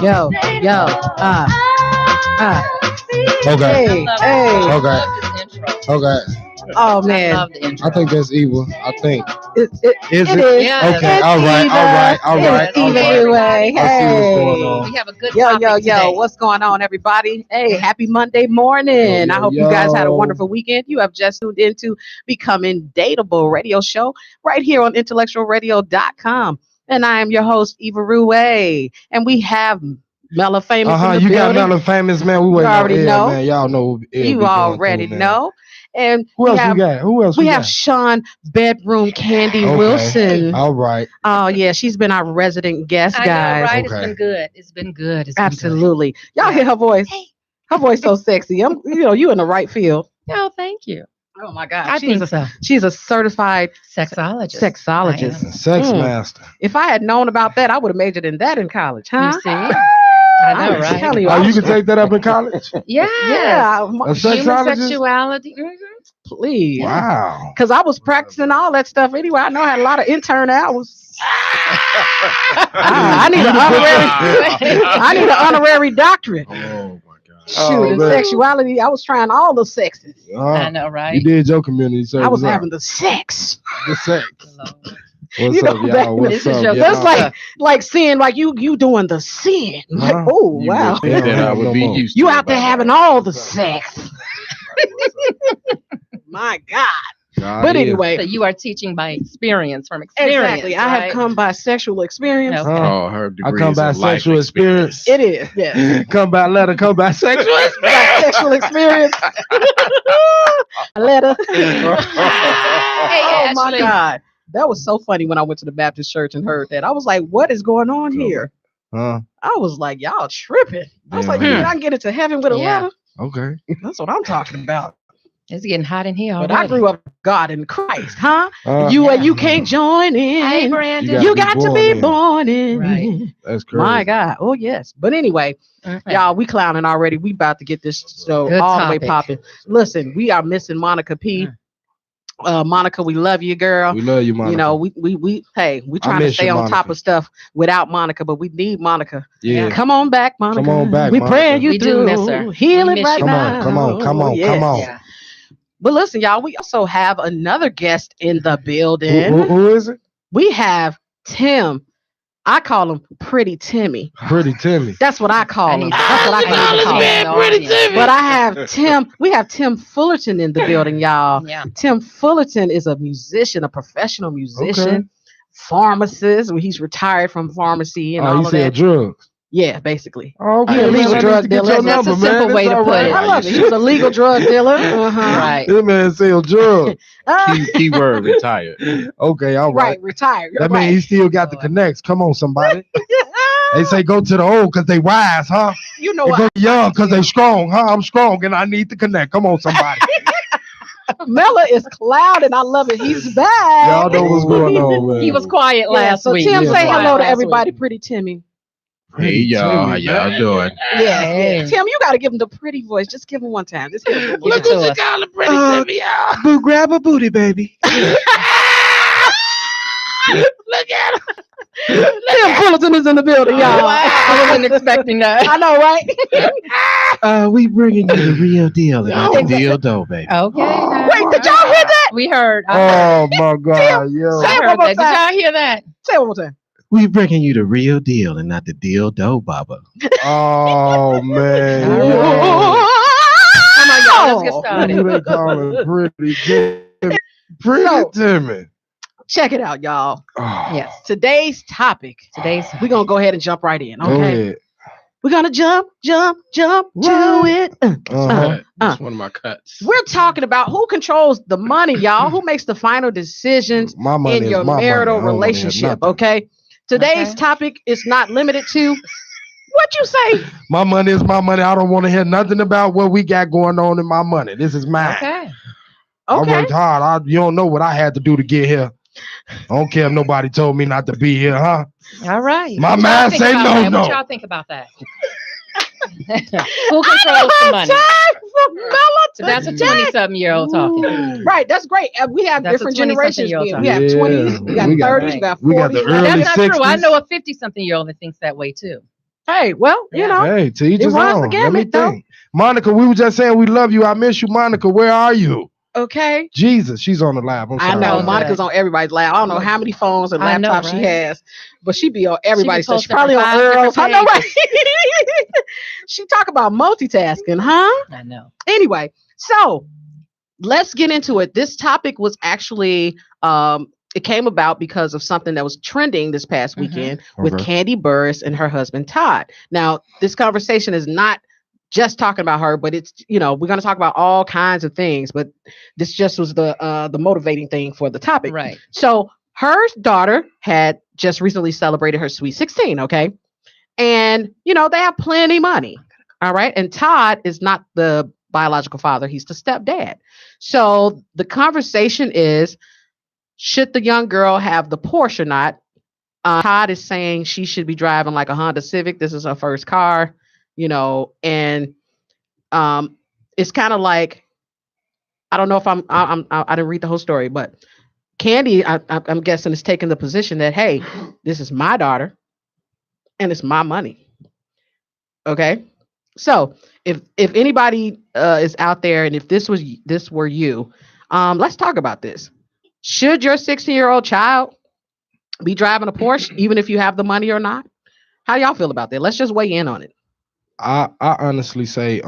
Yo. Okay. Hey. Okay. Oh man, I think that's evil. I think. it Is it? Yeah. Okay. It's All right. It's Eva. I see what's going on. We have a good Yo, topic today. what's going on, everybody? Hey, happy Monday morning. Yo, I hope you guys had a wonderful weekend. You have just tuned into Becoming Dateable radio show right here on IntellectualRadio.com. And I am your host, Eva Rue. And we have Mela Famous in the You got building. Mela Famous, man. We You waiting already on know. man. Y'all know. You already know. And Who else we got? Who else we we have got? Sean Bedroom Candy Okay. Wilson. All right. Oh, yeah, she's been our resident guest, I guys. know, right? Okay. It's been good. It's been good. Absolutely. Y'all Yeah. hear her voice? Her voice so sexy. You in the right field. No, thank you. Oh my God. I think so. She's a certified Sexologist. sexologist. Sex master. If I had known about that, I would have majored in that in college, huh? You see? I know, was right? telling you, Oh, you can take that up in college? Yeah. Yeah, A Human sexologist? sexuality. please. Wow. Because I was practicing all that stuff anyway. I know I had a lot of intern hours. I need an honorary doctorate. Oh my God. Shoot, in sexuality, I was trying all the sexes. I know, right? You did your community service. I was having the sex. the sex. You What's know, up, y'all? that- What's this is up, your- y'all? That's like seeing like you doing the sin. Like, Huh? oh wow. They don't have no more. You out there having all the sex. My God. God, But yeah. anyway, So you are teaching by experience, from experience. exactly. I have right? come by sexual experience. Okay. Huh? Her I degree come is by in life sexual experience. It is, yes. Come by letter, come by sexual experience. By sexual experience. A letter. Hey, Oh my Ashley. God. That was so funny when I went to the Baptist church and heard that. I was like, what is going on here? Huh? I was like, y'all tripping. I was Yeah. like, you mean I can get into heaven with a Yeah. letter? Okay. That's what I'm talking about. It's getting hot in here But already. I grew up with God in Christ, huh? Uh, You can't join Hey, in. Brandon. You got to be born in. Right. That's crazy. My God. Oh, yes. But anyway, Okay. y'all, we clowning already. We about to get this show Good all the way topic. popping. Listen, we are missing Monica P. Monica, we love you, girl. We love you, Monica. You know, we trying to miss stay you, on top Monica. of stuff without Monica, but we need Monica. Yeah. Come on back, Monica. Come on back, We Monica. praying you We do through. miss her. Heal We it miss right you. now. Come on. Come on. Yeah. But listen, y'all, we also have another guest in the building. Who is it? We have Tim. I call him Pretty Timmy. Pretty Timmy. That's what I call him. That's what I can even call him. Pretty Timmy. But I have Tim. We have Tim Fullerton in the building, y'all. Yeah. Tim Fullerton is a musician, a professional musician, Okay. pharmacist. He's retired from pharmacy and Oh, all you of said that. drugs. Yeah, basically. Oh, He a man, legal I drug need to get dealer. your That's a number, simple man. way It's to all put right. it. I love it. He was a legal drug dealer. Uh-huh. Right. This man sell drugs. Keyword retired. Okay, all right. Right, retired. That right. means he still got the connects. Come on, somebody. They say go to the old because they wise, huh? You know They go what? young because they strong, huh? I'm strong and I need to connect. Come on, somebody. Mela is cloud and I love it. He's back. Y'all know what's going on, man. He was quiet Yeah, last so week. Tim, He was say quiet hello to last everybody, week. Pretty Timmy. Hey y'all, how y'all doing? Yeah, Hey. Tim, you got to give him the pretty voice. Just give him one time. Just give him one Give it time. to us. Call him Pretty Timmy, y'all. Boo, grab a booty, baby. Look at him. Tim Fullerton is in the building, y'all. I wasn't expecting that. I know, right? We bringing you the real deal. Not the deal though, baby. Okay. now. Wait, did y'all hear that? We heard. Oh, my God, yo. I Say it one heard more that. Did time. y'all hear that? Say it one more time. We bringing you the real deal and not the deal dough, Baba. Oh, man. All yo. right. Come on, y'all. Let's get Who started. they calling Pretty Timmy? Pretty So- Timmy. Check it out, y'all. Oh, Yes. Today's topic. Today's. We're going to go ahead and jump right in, Go okay? ahead. We're going to jump to it. Uh-huh. That's one of my cuts. We're talking about who controls the money, y'all. Who makes the final decisions My money in is your my money. marital I don't wanna hear relationship, nothing. okay? Today's Okay. topic is not limited to what you say. My money is my money. I don't want to hear nothing about what we got going on in my money. This is mine. Okay. I Okay. worked hard. You don't know what I had to do to get here. I don't care if nobody told me not to be here, huh? All right. My What y'all man think say about no, that? no. What y'all think about that? Who controls the money? Time for Mela So that's a today. 20-something-year-old talking. Right, that's great. We have That's a different generations. 20-something-year-old We have talking. 20s, we got Yeah, we got- 30s, we got 40s. we got the Now, early that's not true. I 60s. know a 50-something-year-old that thinks that way too. Hey, well, you Yeah. know, Hey, to each it his runs the own. Let me gamut, though. think. Monica, we were just saying we love you. I miss you, Monica. Where are you? Okay. Jesus, she's on the live. I'm I sorry. know Oh, Monica's good. on everybody's lap. I don't know how many phones and I know, laptops she right? has, but she be on everybody's. So she's posting probably from on 5 different Earl's. I know, right? pages. She talk about multitasking, huh? I know. Anyway, so let's get into it. This topic was actually it came about because of something that was trending this past Mhm. weekend with Okay. Candy Burris and her husband Todd. Now, this conversation is not just talking about her, but it's we're going to talk about all kinds of things. But this just was the motivating thing for the topic. Right. So her daughter had just recently celebrated her sweet 16. Okay, and they have plenty of money. All right, and Todd is not the biological father; he's the stepdad. So the conversation is, should the young girl have the Porsche or not? Todd is saying she should be driving like a Honda Civic. This is her first car, and it's kind of like, I don't know if I didn't read the whole story, but Candy, I'm guessing, is taking the position that, hey, this is my daughter and it's my money. Okay, so if anybody is out there, and if this were you, let's talk about this. Should your 16-year-old child be driving a Porsche, even if you have the money or not? How y'all feel about that? Let's just weigh in on it. I honestly say,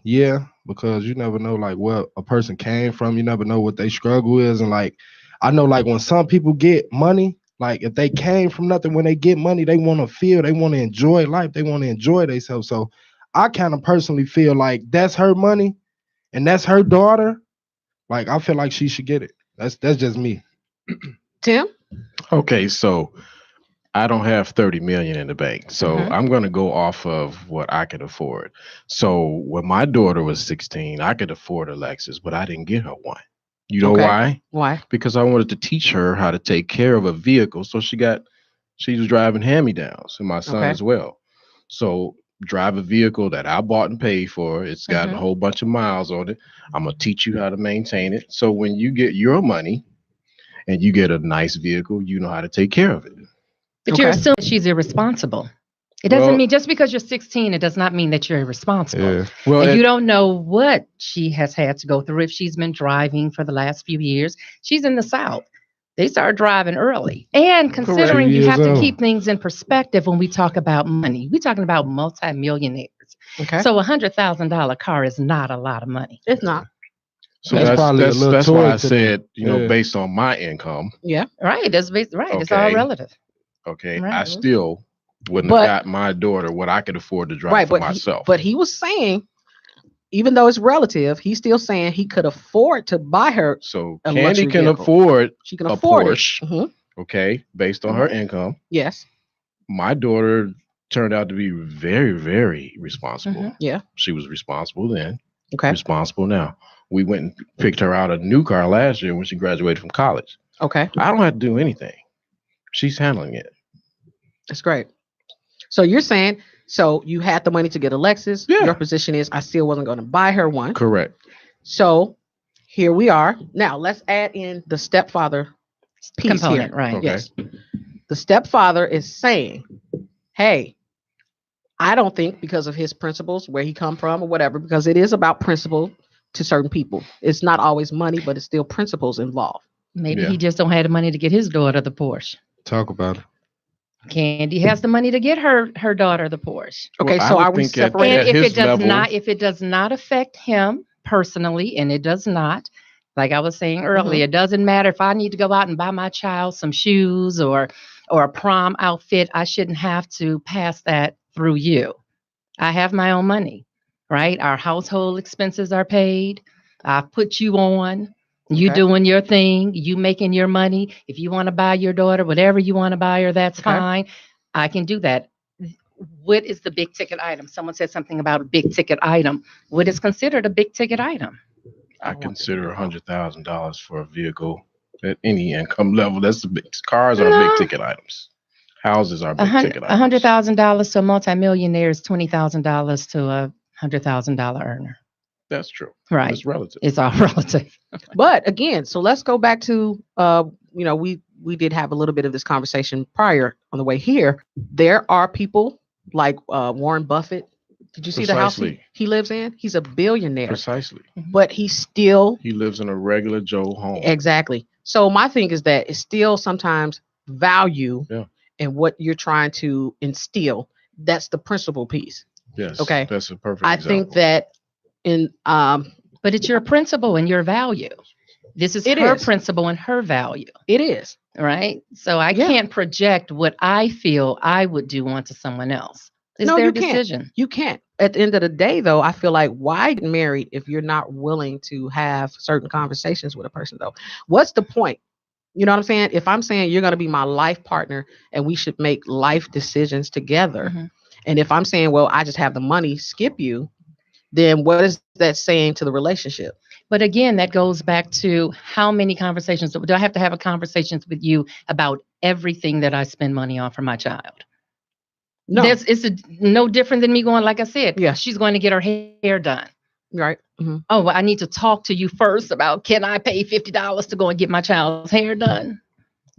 yeah, because you never know like where a person came from. You never know what they struggle is. And like I know like when some people get money, like if they came from nothing, when they get money, they want to feel, they want to enjoy life, they want to enjoy themselves. So I kind of personally feel like that's her money and that's her daughter. Like I feel like she should get it. That's just me. Tim? Okay, so I don't have 30 million in the bank. So Mhm. I'm going to go off of what I can afford. So when my daughter was 16, I could afford a Lexus, but I didn't get her one. You know Okay. why? Why? Because I wanted to teach her how to take care of a vehicle. So she was driving hand-me-downs, and my son Okay. as well. So drive a vehicle that I bought and paid for. It's got a Mhm. whole bunch of miles on it. I'm going to teach you how to maintain it. So when you get your money and you get a nice vehicle, you know how to take care of it. But you're Okay. assuming she's irresponsible. It doesn't Well, mean just because you're 16, it does not mean that you're irresponsible. Yeah. well, And it- you don't know what she has had to go through. If she's been driving for the last few years, she's in the South. They start driving early. And considering you Years have to old. keep things in perspective when we talk about money, we're talking about multimillionaires. Okay. So $100,000 car is not a lot of money. It's not. so That's probably a little that's why toy I to them. said, Yeah. based on my income, Yeah. Right. That's right. It's all Okay. relative. okay, I Right. still wouldn't But- have got my daughter what I could afford to drive Right. for But myself. he was saying, even though it's relative, he's still saying he could afford to buy her. So a Candy luxury can vehicle. afford She can a afford Porsche, it. Mhm. okay, based on her income. Yes. My daughter turned out to be very, very responsible. Mhm. Yeah. She was responsible then, Okay. responsible now. We went and picked her out a new car last year when she graduated from college. Okay. I don't have to do anything. She's handling it. That's great. So you're saying, so you had the money to get a Lexus. Yeah. Your position is, I still wasn't going to buy her one. Correct. So here we are. Now let's add in the stepfather piece Component, here. right. Okay. Yes. The stepfather is saying, hey, I don't think, because of his principles, where he come from or whatever, because it is about principle to certain people. It's not always money, but it's still principles involved. Maybe Yeah. he just don't have the money to get his daughter the Porsche. Talk about it. Candy has the money to get her daughter the Porsche. Okay, Well, I so would are we think at- separating? And at if his it does level- not, if it does not affect him personally, and it does not, like I was saying earlier, it doesn't matter if I need to go out and buy my child some shoes or a prom outfit. I shouldn't have to pass that through you. I have my own money, right? Our household expenses are paid. I've put you on. You Okay. doing your thing. You making your money. If you want to buy your daughter whatever you want to buy her, that's Okay. fine. I can do that. What is the big ticket item? Someone said something about a big ticket item. What is considered a big ticket item? I consider $100,000 for a vehicle at any income level. That's the big. Cars are No. big ticket items. Houses are big ticket items. $100,000 to a multimillionaire is $20,000 to a $100,000 earner. That's true. Right. It's relative. It's all relative. But again, so let's go back to we did have a little bit of this conversation prior on the way here. There are people like Warren Buffett. Did you see the house Precisely. he lives in? He's a billionaire, Precisely. but he's still He lives in a regular Joe home. exactly. So my thing is that it's still sometimes value Yeah. in what you're trying to instill. That's the principal piece. Yes. Okay. That's a perfect I example. think that in But it's your principle and your value. This is It her is. principle and her value, it is. right? So I Yeah. can't project what I feel I would do onto someone else. It's No, their you can't. decision. You can't. At the end of the day, though, I feel like why get married if you're not willing to have certain conversations with a person, though? What's the point? You know what I'm saying? If I'm saying you're going to be my life partner and we should make life decisions together, Mhm. and if I'm saying, well, I just have the money, skip you, then what is that saying to the relationship? But again, that goes back to how many conversations do I have to have a conversations with you about everything that I spend money on for my child? No. No different than me going, like I said, Yeah. she's going to get her hair done. Right. Mhm. Oh, well, I need to talk to you first about can I pay $50 to go and get my child's hair done?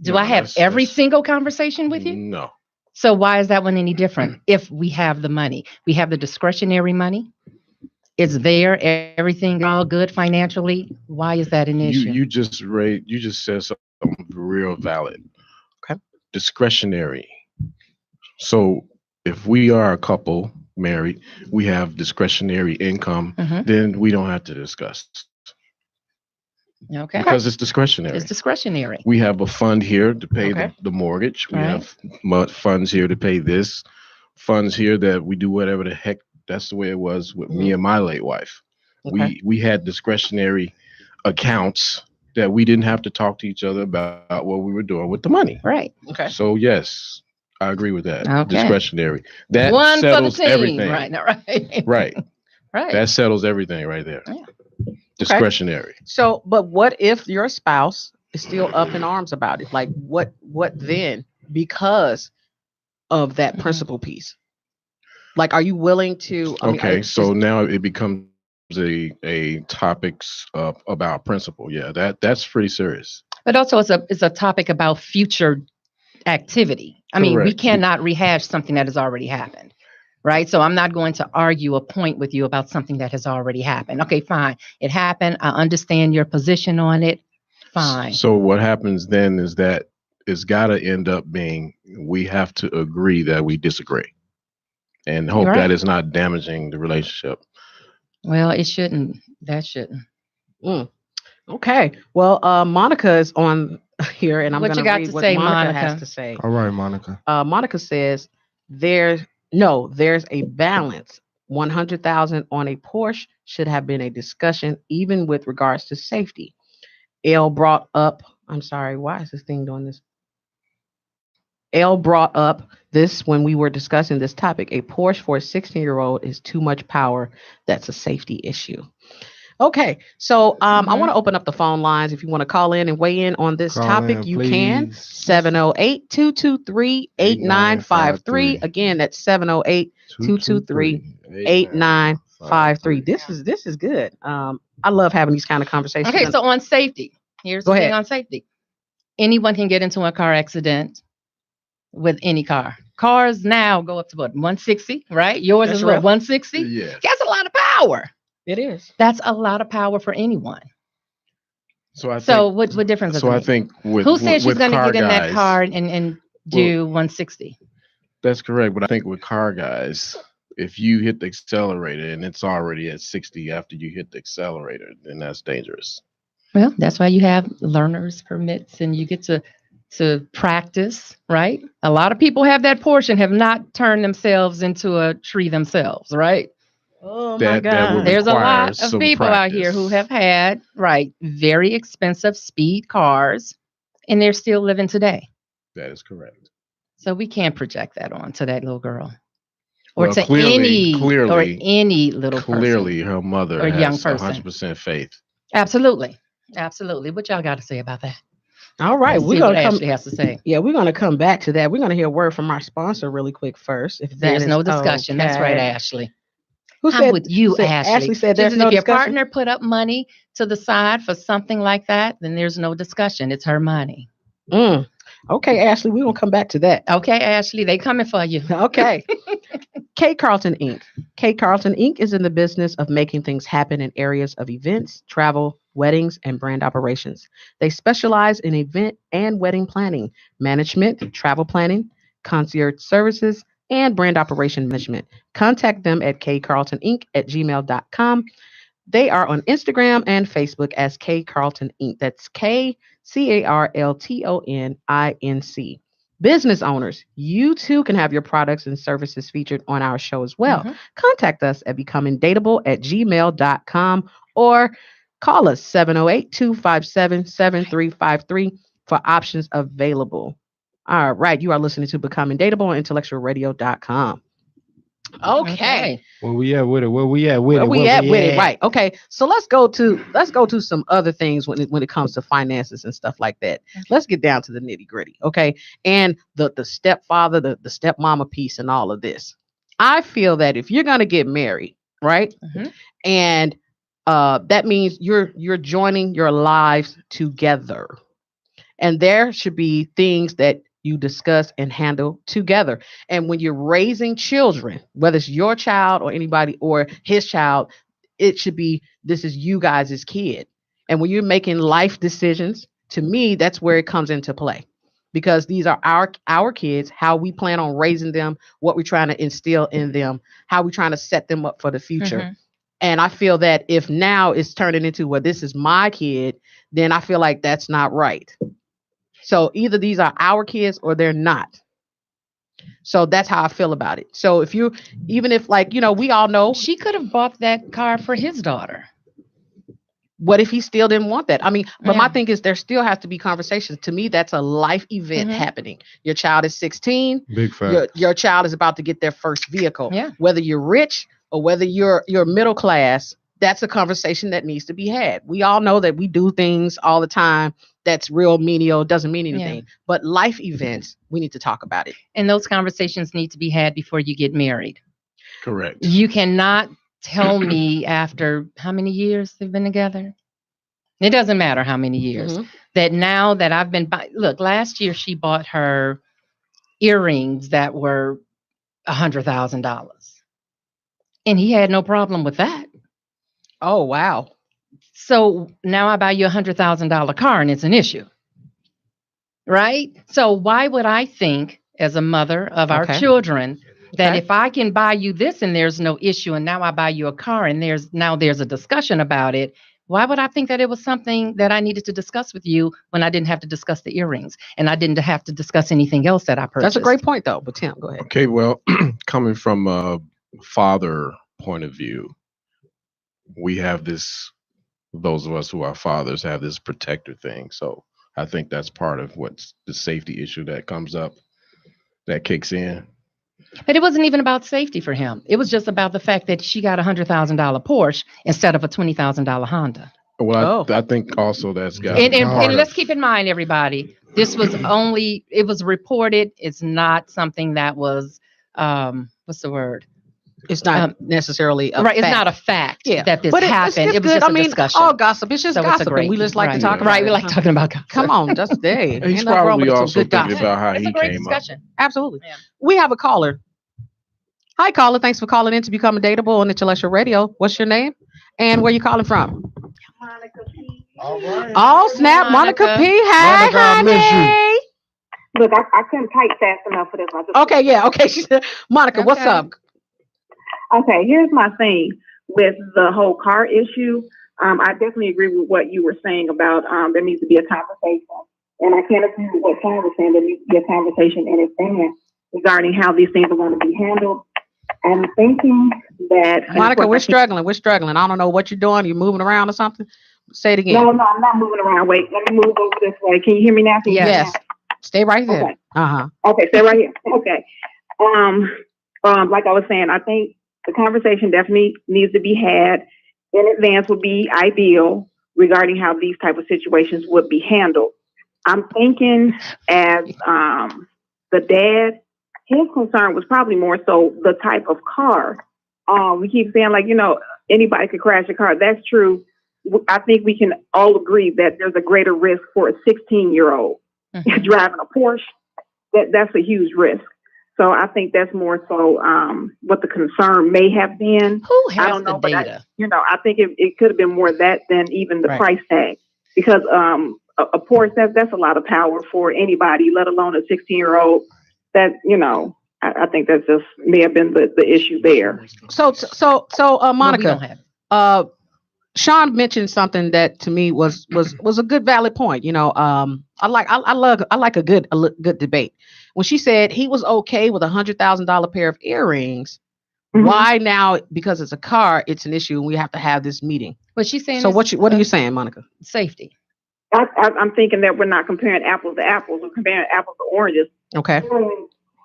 Do No, I have every single conversation with you? No. So why is that one any different? If we have the money, we have the discretionary money. It's there, everything all good financially. Why is that an issue? You just said something real valid. Okay. Discretionary. So if we are a couple married, we have discretionary income, Mhm. then we don't have to discuss Okay. because it's discretionary. It's discretionary. We have a fund here to pay Okay. the mortgage. We Right. have funds here to pay this, funds here that we do whatever the heck. That's the way it was with me and my late wife. Okay. We had discretionary accounts that we didn't have to talk to each other about what we were doing with the money. Right. Okay. So yes, I agree with that. Okay. Discretionary. That One for the settles team. everything. Right. No, right. Right. Right. That settles everything right there. Yeah. Discretionary. So, but what if your spouse is still up in arms about it? Like, what then? Because of that Mhm. principal piece. Like, are you willing to? I mean, Okay, it's so just- now it becomes a topics about principle. Yeah, that's pretty serious. But also it's a topic about future activity. I mean, we Correct. cannot rehash something that has already happened. Right. So I'm not going to argue a point with you about something that has already happened. Okay, fine. It happened. I understand your position on it. Fine. So what happens then is that it's got to end up being we have to agree that we disagree, and hope Right. that is not damaging the relationship. Well, it shouldn't. That shouldn't. Okay. Well, Monica is on here, and I'm What going you to got read to what say, Monica has Monica? to say. All right, Monica. Monica says there's a balance. 100,000 on a Porsche should have been a discussion, even with regards to safety. L brought up. I'm sorry. Why is this thing doing this? L brought up this when we were discussing this topic. A Porsche for a 16-year-old is too much power. That's a safety issue. Okay, so I want to open up the phone lines. If you want to call in and weigh in on this Call topic, in, you can. please. 708-223-8953. Again, that's 708-223-8953. This is good. I love having these kind of conversations. Okay, so on safety, here's Go the thing ahead. on safety. Anyone can get into a car accident with any car. Cars now go up to what, 160, right? Yours That's is what, right. 160? Yeah. That's a lot of power. It is. That's a lot of power for anyone. So I So think. what difference does it So I make? think with Who said she's with going to car get in that guys- car and do 160? That's correct, but I think with car guys, if you hit the accelerator and it's already at 60 after you hit the accelerator, then that's dangerous. Well, that's why you have learners permits and you get to practice, right? A lot of people have that portion, have not turned themselves into a tree themselves, right? Oh That- my that would God. There's a lot requires of some people out here who practice. have had, right, very expensive speed cars and they're still living today. That is correct. So we can't project that onto that little girl. Or Well, to clearly- any little person. Clearly, her mother Or young has person. 100% faith. Absolutely. Absolutely. What y'all got to say about that? All right, Let's we're see what gonna come. Ashley has to say. Yeah, we're gonna come back to that. We're gonna hear a word from our sponsor really quick first. If that There's is no discussion. That's right, okay. Ashley. Who I'm with you, Ashley. Ashley said She there's says no if your discussion. partner put up money to the side for something like that, then there's no discussion. It's her money. Mm. Okay, Ashley, we're going to come back to that. Okay, Ashley, they coming for you. Okay. K. Carlton Inc. K. Carlton Inc. is in the business of making things happen in areas of events, travel, weddings, and brand operations. They specialize in event and wedding planning, management, travel planning, concierge services, and brand operation management. Contact them at kcarltoninc@gmail.com. They are on Instagram and Facebook as K Carlton Inc. That's KCARLTONINC. Business owners, you too can have your products and services featured on our show as well. Mhm. Contact us at becomingdateable@gmail.com or call us 708-257-7353 for options available. All right, you are listening to Becoming Dateable on IntellectualRadio.com. Okay. Where we at with it? Where we at with Where it? we Where at with it? Right. Okay. So let's go to some other things when it comes to finances and stuff like that. Let's get down to the nitty gritty. Okay. And the stepfather, the stepmama piece, and all of this. I feel that if you're gonna get married, right, Mhm. and that means you're joining your lives together, and there should be things that you discuss and handle together. And when you're raising children, whether it's your child or anybody or his child, it should be this is you guys' kid. And when you're making life decisions, to me, that's where it comes into play. Because these are our kids, how we plan on raising them, what we're trying to instill in them, how we're trying to set them up for the future. Mhm. And I feel that if now it's turning into, well, this is my kid, then I feel like that's not right. So either these are our kids or they're not. So that's how I feel about it. So if you, even if like, we all know, She could have bought that car for his daughter. what if he still didn't want that? I mean, but my Yeah. thing is there still has to be conversations. To me, that's a life event Mhm. happening. Your child is 16. Big fact. Your child is about to get their first vehicle. Yeah. Whether you're rich or whether you're middle class, that's a conversation that needs to be had. We all know that we do things all the time that's real menial, doesn't mean anything. But life events, we need to talk about it. And those conversations need to be had before you get married. Correct. You cannot tell me after how many years they've been together. It doesn't matter how many years. Mhm. That now that I've been look, last year she bought her earrings that were $100,000. And he had no problem with that. Oh, wow. So now I buy you $100,000 car and it's an issue. Right? So why would I think as a mother of our Okay. children that Okay. if I can buy you this and there's no issue and now I buy you a car and there's a discussion about it, why would I think that it was something that I needed to discuss with you when I didn't have to discuss the earrings and I didn't have to discuss anything else that I purchased? That's a great point, though. But Tim, go ahead. Okay, well, coming from a father point of view, we have this, those of us who are fathers have this protector thing. So I think that's part of what's the safety issue that comes up, that kicks in. But it wasn't even about safety for him. It was just about the fact that she got a $100,000 Porsche instead of a $20,000 Honda. Well, Oh. I think also that's got And part let's of- keep in mind, everybody, this was only, it was reported. It's not something that was, what's the word? It's not necessarily a Right. It's fact. not a fact Yeah, that this but happened. it's It was good. just I a mean, discussion. all gossip. It's just So it's a gossip, great- and we just like right, to talk about Right. it. We like talking about gossip. Come on, that's day. He's Ain't nothing wrong probably with some also good thinking gossip. about how It's he a great came discussion. Absolutely. Yeah. We have a caller. Hi, caller. Thanks for calling in to Become Dateable on Intellectual Radio. What's your name and where you calling from? All right. Oh, snap, Monica Monica. P. Hey, Monica, I miss you. honey. Look, I couldn't type fast enough for this. I just, Okay, yeah, okay. She said, Monica, what's Okay. up? Okay, here's my thing with the whole car issue. I definitely agree with what you were saying about there needs to be a conversation. And I can't agree with what Sean was saying. There needs to be a conversation in advance regarding how these things are going to be handled. I'm thinking that... Monica, we're struggling. We're struggling. I don't know what you're doing. You're moving around or something? Say it again. No, I'm not moving around. Wait, let me move over this way. Can you hear me now? Can you hear me Yes. Stay right there. Okay. Uh-huh. now? Okay, stay right here. Okay. Like I was saying, I think the conversation definitely needs to be had in advance would be ideal regarding how these type of situations would be handled. I'm thinking as the dad, his concern was probably more so the type of car. We keep saying like, anybody could crash a car. That's true. I think we can all agree that there's a greater risk for a 16-year-old driving a Porsche, that's a huge risk. So I think that's more so what the concern may have been. Who has I don't know, the but data? I think it could have been more that than even the Right. price tag, because a Porsche, that's a lot of power for anybody, let alone a 16-year-old. That I think that just may have been the issue there. So Well, we Monica, don't have it. Sean mentioned something that to me was a good valid point. I like a good debate. When she said he was okay with $100,000 pair of earrings, Mhm. why now? Because it's a car, it's an issue, and we have to have this meeting. What she's saying So is what are you saying, Monica? safety. I'm thinking that we're not comparing apples to apples. We're comparing apples to oranges. Okay,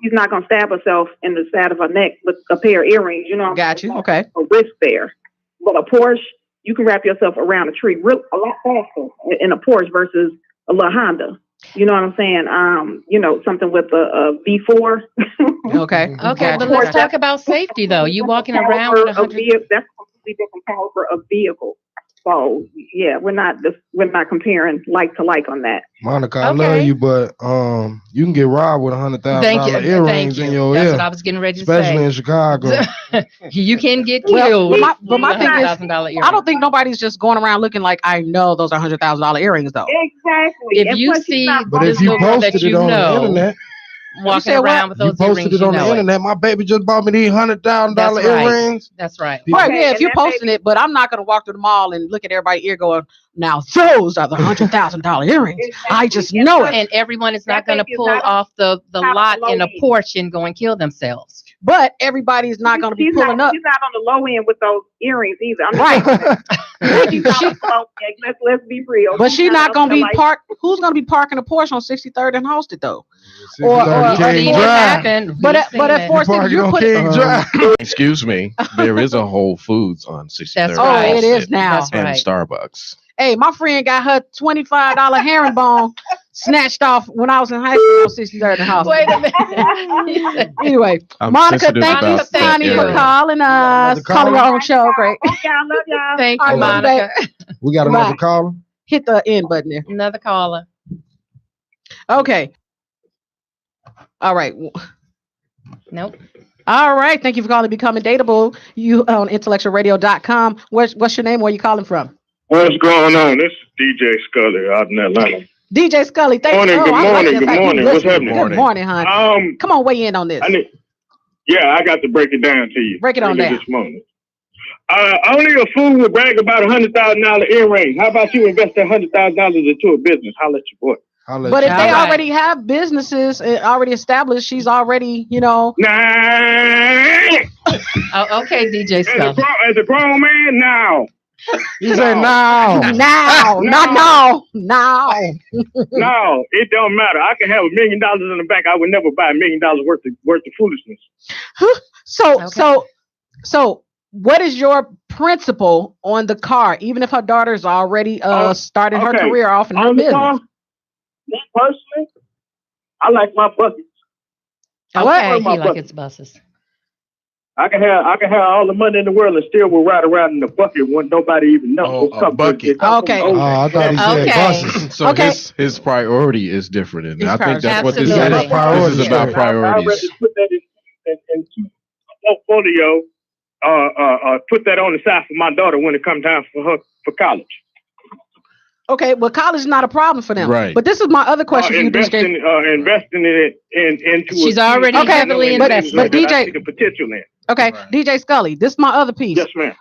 He's not going to stab herself in the side of her neck with a pair of earrings. got you. Okay, A risk there. But a Porsche, you can wrap yourself around a tree a lot faster in a Porsche versus a little Honda. You know what I'm saying? Something with a V4. okay, Okay, Gotcha. but let's talk about safety though. You walking around with 100. That's a completely different caliber of vehicle. So yeah, we're not comparing like to like on that. Monica, I Okay. love you, but you can get robbed with Thank you. $100,000 earrings in your That's ear, what I was getting ready to especially say. in Chicago. You can get Well, killed. but my thing is, $100,000 I don't think nobody's just going around looking like I know those are $100,000 earrings though. Exactly. If And you plus, she's see not But gonna if you little girl that posted it you on the know internet, walking said what? around with you those posted earrings, it on the know it. internet. My baby just bought me these $100,000 That's right. earrings. That's right. Right, Okay, yeah, if and you're that posting it, but I'm not gonna walk through the mall and look at everybody's ear going, now those are the $100,000 earrings. I just Exactly. know And it. And everyone is not That going to baby is pull not on off the top of lot the low in a end. Porsche and go and kill themselves. But everybody's not gonna be She's pulling not, up. She's not on the low end with those earrings either. I'm Right. She's not on the low end. Let's be real. But she's not gonna be like, parked. Who's gonna be parking a Porsche on 63rd and Hosted though? Or Or- We've or seen Ford it Drive. happen. But We've at- but seen at it. Ford- parking you're on putting- King Drive. Excuse me. There is a Whole Foods on 63rd. That's Oh, right. it is now. That's And right. Starbucks. Hey, my friend got her $25 herringbone snatched off when I was in high school on 63rd and Hosted. Wait a minute. Anyway, I'm Monica, sensitive thank you, about that Sonny, for area. calling us. Another Call your caller? own show. Great. Okay, I love y'all. Thank I you, love you, Monica. We got Bye. another caller. Hit the end button there. Another caller. Okay. All right. Nope. All right. Thank you for calling Becoming Dateable. You on IntellectualRadio.com. What's your name? Where you calling from? What's going on? This is DJ Scully out in Atlanta. DJ Scully. Thank Morning, you. good I like morning, the good fact you morning. What's listen. happening? Good morning, hon. Come on, weigh in on this. I got to break it down to you. Break it on down. This morning. Only a fool would brag about $100,000 earrings. How about you invest that $100,000 into a business? Holla at your boy. But if they All right. already have businesses already established, she's already, Nah. Oh, okay, DJ As Scully. a grown man, now. You said no. now, not now, now. No, it don't matter. I can have $1 million in the bank. I would never buy $1 million worth of foolishness. So what is your principle on the car, even if her daughter's already started her okay. career off in her On the business? car, me personally, I like my buckets. Okay, my he like bucket. his buses. I can have all the money in the world and still will ride around in the bucket when nobody even knows. Oh, a bucket. Okay. Oh, I thought he said Okay. buses. So Okay. his priority is different. And His I think that's what this is. Absolutely. This is about I'd priorities. rather put that into a portfolio, put that on the side for my daughter when it comes time for college. Okay, well, college is not a problem for them. Right. But this is my other question for you, Investing it into. She's already Okay, heavily but invested. I DJ see the potential in. Okay, Right. DJ Scully, this is my other piece. Yes, ma'am.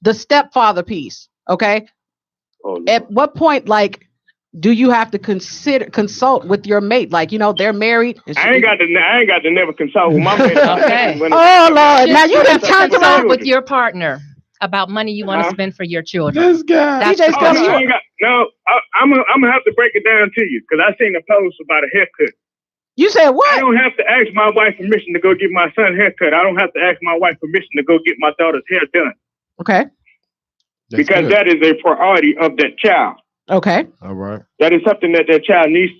The stepfather piece. Okay. Oh, At what point, like, do you have to consult with your mate? Like, they're married. And I ain't got to never consult with my man. Okay. Oh Lord! Now you done turned Consult around. with your partner about money you want to spend for your children. This guy. That's DJ the Scully, principle. I'm gonna have to break it down to you because I seen a post about a haircut. You said I what? don't have to ask my wife permission to go get my son a haircut. I don't have to ask my wife permission to go get my daughter's hair done Okay. because that is a priority of that child. Okay. All right. That is something that child needs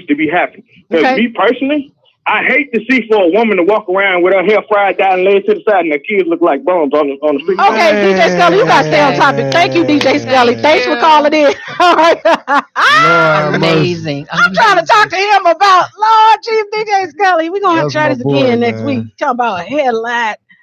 to be happening. Because Okay. me personally, I hate to see for a woman to walk around with her hair fried down and laid to the side and her kids look like bones on the street. Okay, DJ Scully, you gotta stay on topic. Thank you, DJ Scully. Thanks for calling in. All right. Amazing. I'm trying to talk to him about Lord Chief DJ Scully. We're gonna have to try this again next week. Talking about a hair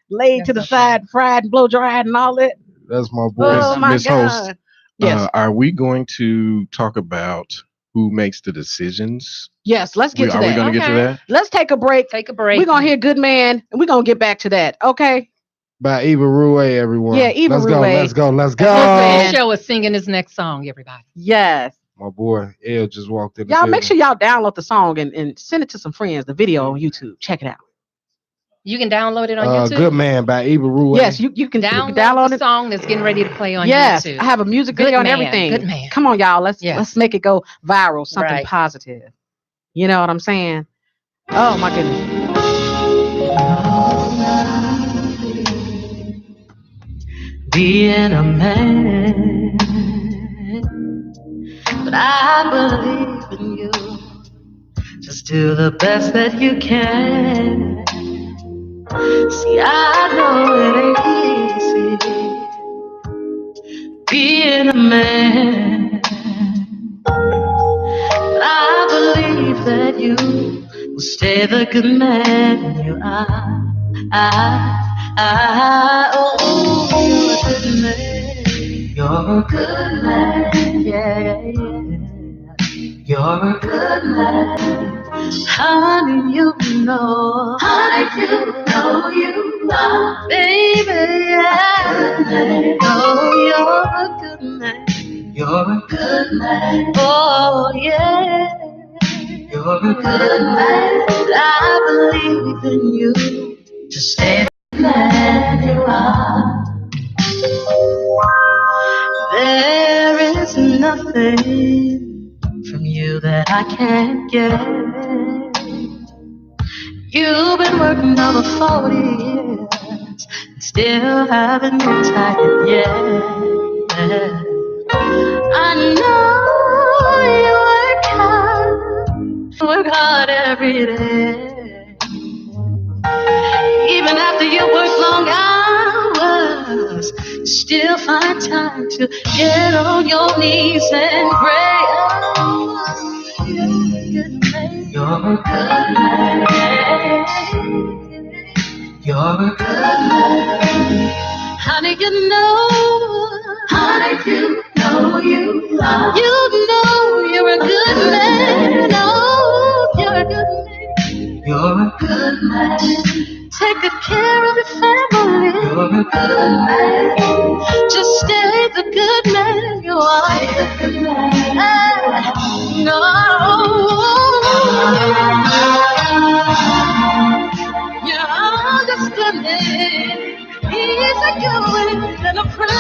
laid to the side, fried and blow dried and all that. That's my boy. Oh my Miss God. Host, Yes. are we going to talk about who makes the decisions? Yes, let's get to Are we that. going to get to that? Let's take a break. We're gonna hear Good Man and we're gonna get back to that. Okay. By Eva Rue, everyone. Yeah, Eva Rue. Let's go. The show is singing his next song, everybody. Yes. My boy El just walked in. Y'all make sure y'all download the song and send it to some friends, the video on YouTube. Check it out. You can download it on YouTube. Good Man by Eva Rue. Yes, you can download the song that's getting ready to play on yes, YouTube. I have a music video and everything. Good Man. Come on, y'all. Let's make it go viral. Something Right. positive. You know what I'm saying? Oh my goodness. Being a man, but I believe in you. Just do the best that you can. See, I know it ain't easy being a man, but I believe that you will stay the good man you are. Oh, you're a good man. You're a good man, yeah. You're a good man. Honey, you know you are. Baby, yeah. Oh, you're a good man. You're a good man. Oh, yeah. You're a good man. I believe in you. To stay the man you are. There is nothing from you that I can't get. You've been working over 40 years and still haven't retired yet. I know you work hard every day. Even after you work long hours, you still find time to get on your knees and pray. Oh, you're a good man. You're a good man. Honey, you know you are. You know you're a good man. Oh, you're a good man. You're a good man. Take good care of your family. You're a good man. Just stay the good man you are. Stay the good man. No. You're understanding. He's a good and a friend.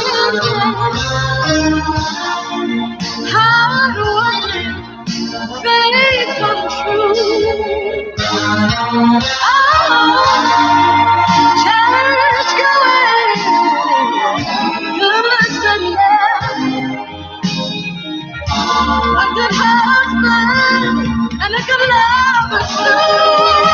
Hard working, faithful, true. Church going, good Sunday, a good husband and a good lover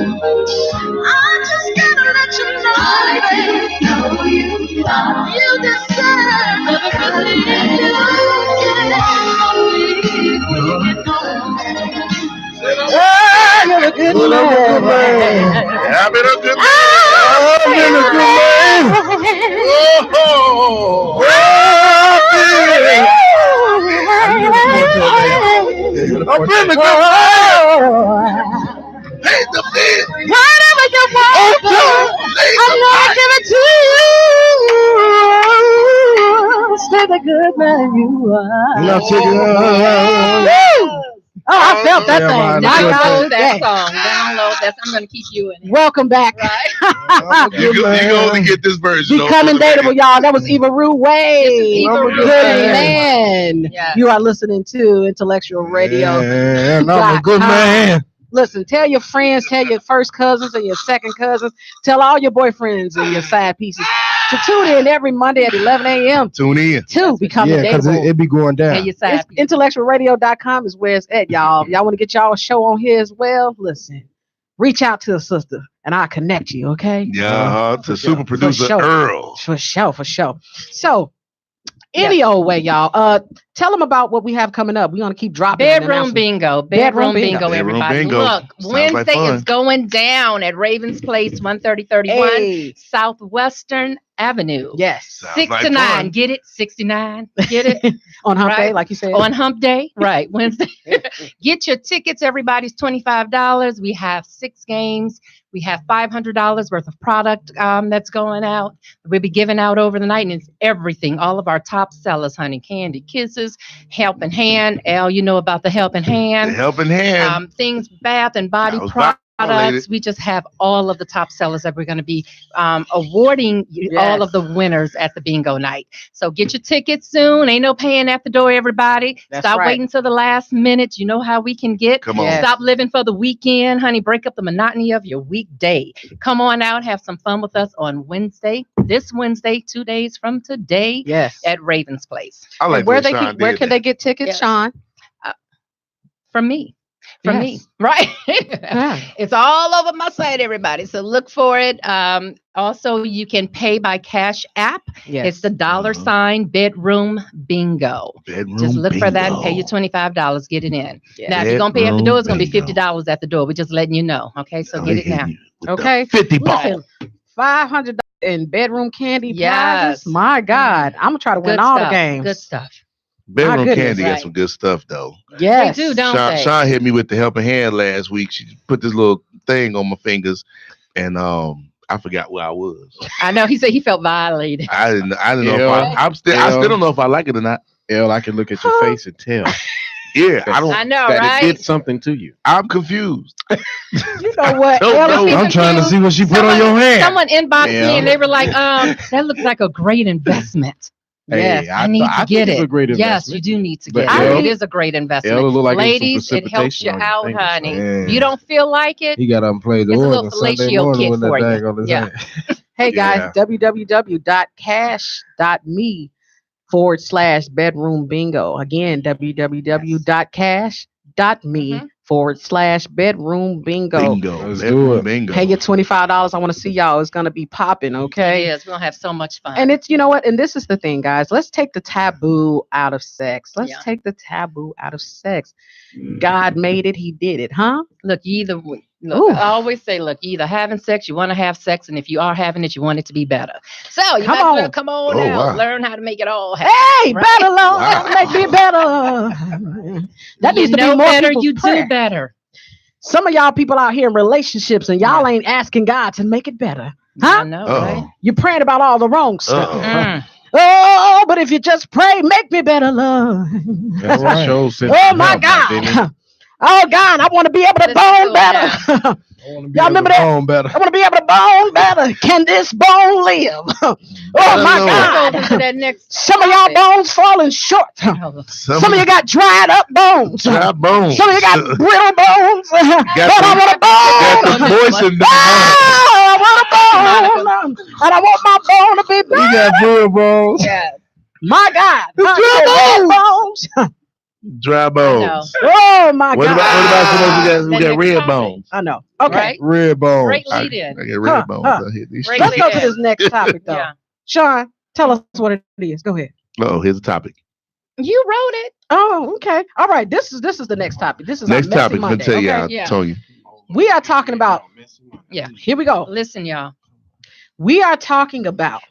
I just gotta let you know, baby. You deserve everything you you're a good man. I've been a good man. I've been a good man. Oh, I've been a good man. hey, the man. Whatever you want, I'm gonna give it to you. Stay the good man you are. Now take it. Oh, I felt that thing. Download that song. Download that. I'm going to keep you in it. Welcome back. Right? You can only get this version. Becoming dateable, y'all. That was Eva Rue Way. Eva Rue Good Way. man. Yeah. You are listening to Intellectual Radio. Yeah, I'm a good man. Listen, tell your friends, tell your first cousins and your second cousins, tell all your boyfriends and your side pieces. to tune in every Monday at 11 a.m. Tune in. to become Yeah, because dateable. it be going Pay down. your side. IntellectualRadio.com is where it's at, y'all. If y'all want to get y'all a show on here as well, listen. Reach out to a sister and I'll connect you, okay? Yeah, to super producer sure. Earl. For sure. So, any old way, y'all. Tell them about what we have coming up. We're going to keep dropping Bedroom bingo. Bedroom bingo, Bedroom everybody. bingo. Look, Sounds like Wednesday fun. is going down at Ravens Place, 13031 Hey. Southwestern Avenue. Yes. Sounds 6 like to 9. fun. Get it? 69. Get it? On hump day, Right. like you said. On hump day. Right. Wednesday. Get your tickets. Everybody's $25. We have 6 games. We have $500 worth of product that's going out. We'll be giving out over the night, and it's everything. All of our top sellers, honey, candy, kisses, helping hand. Al, you know about the helping The hand. helping hand. Things, bath and body I was products. violated. We just have all of the top sellers that we're going to be awarding all of the winners at the bingo night. So get your tickets soon. Ain't no paying at the door, everybody. That's Stop right. waiting till the last minute. You know how we can get. Come on. Yes. Stop living for the weekend, honey. Break up the monotony of your weekday. Come on out, have some fun with us on Wednesday. This Wednesday, 2 days from today, Yes. at Ravens Place. I like And where the way they Sean where did can that. they get tickets, Yes. Sean? From me. From me. Yes. Right. Yeah. It's all over my site, everybody. So look for it. Also, you can pay by Cash App. Yes. It's the $sign bedroom bingo. Bedroom Just look for that and pay bingo. your $25. Get it in. Yeah. Now, if you're going to pay at the door, it's going to be Bedroom $50 at the door. We're just letting you know. Okay, so get it now. Okay. 50 ball. Listen, $500 in bedroom candy Yes. prizes. My God, I'm gonna try to win Good all stuff. the games. Good stuff. Bedroom goodness. candy got Right. some good stuff though. Yes. They do, don't Sean, they? Sean hit me with the helping hand last week. She put this little thing on my fingers, and I forgot where I was. I know. He said he felt violated. I didn't know if Yeah. I still don't know if I like it or not. L, I can look at your face and tell Yeah, I I don't. know, that right? it did something to you. I'm confused. You know what? Don't Ella, know. I'm trying to see what she put on your hand. Someone inboxed Yeah. me and they were like, that looks like a great investment. Yes, Hey, I need to think get it's it. a great Yes, investment. you do need to But get it. Elle- It is a great investment. Elle look like it was some Ladies, it helps you precipitation on your out, fingers, honey. so- Yeah. You don't feel like it? He got to play the It's a organ little Sunday fellatio morning kit when that for you. bag on his Yeah. hand. Hey guys, Yeah. www.cash.me/bedroom bingo. Again, www.cash.me/bedroom bingo. Bingo. Let's Bedroom do it. bingo. Pay your $25. I want to see y'all. It's gonna be popping, okay? Yes, we're going to have so much fun. And it's, you know what? And this is the thing, guys. Let's take the taboo out of sex. Let's Yeah. take the taboo out of sex. God made it. He did it, huh? Look, Ooh. I always say, look, you either having sex, you want to have sex, and if you are having it, you want it to be better. So you Come might as well on. come on Oh, out, wow. learn how to make it all happen. Hey, Right? better, Lord. Wow. Make me better. That you needs to know be more better, people's you prayer. do better. Some of y'all people out here in relationships and y'all ain't asking God to make it better. I Huh? know, Uh-oh. right? You're praying about all the wrong stuff. Uh-oh. Mm. Oh, but if you just pray, make me better, Lord. That's right. what show said. Oh my God. Oh God, I want to be able to Listen bone to it better. Y'all remember that? Better. I want to be able to bone better. Can this bone live? Oh my Lord. Let's God. go to that next Some of y'all topic. bones falling short. Oh, Some of you got dried up bones. Dry bones. Some of you got brittle bones. But I want a got bone. the voice in the Oh, I want a bone. And I want my bone to be You big. got full bones. yeah. My God. Dry Bones. Dry bones. Oh my What God. about some of us That who got next red topic. bones? I know. Okay. Right? Red bones. Great I lead in. got red Huh, bones. huh. I hit these Great Let's streets. go to this next topic though. Yeah. Sean, tell us what it is. Go ahead. Oh, here's a topic. You wrote it. Oh, okay. All right. This is the next topic. This is Next our Messy topic. I'm gonna Monday, tell okay? y'all, Yeah. Tony. We are talking about. Yeah. Here we go. Listen, y'all. We are talking about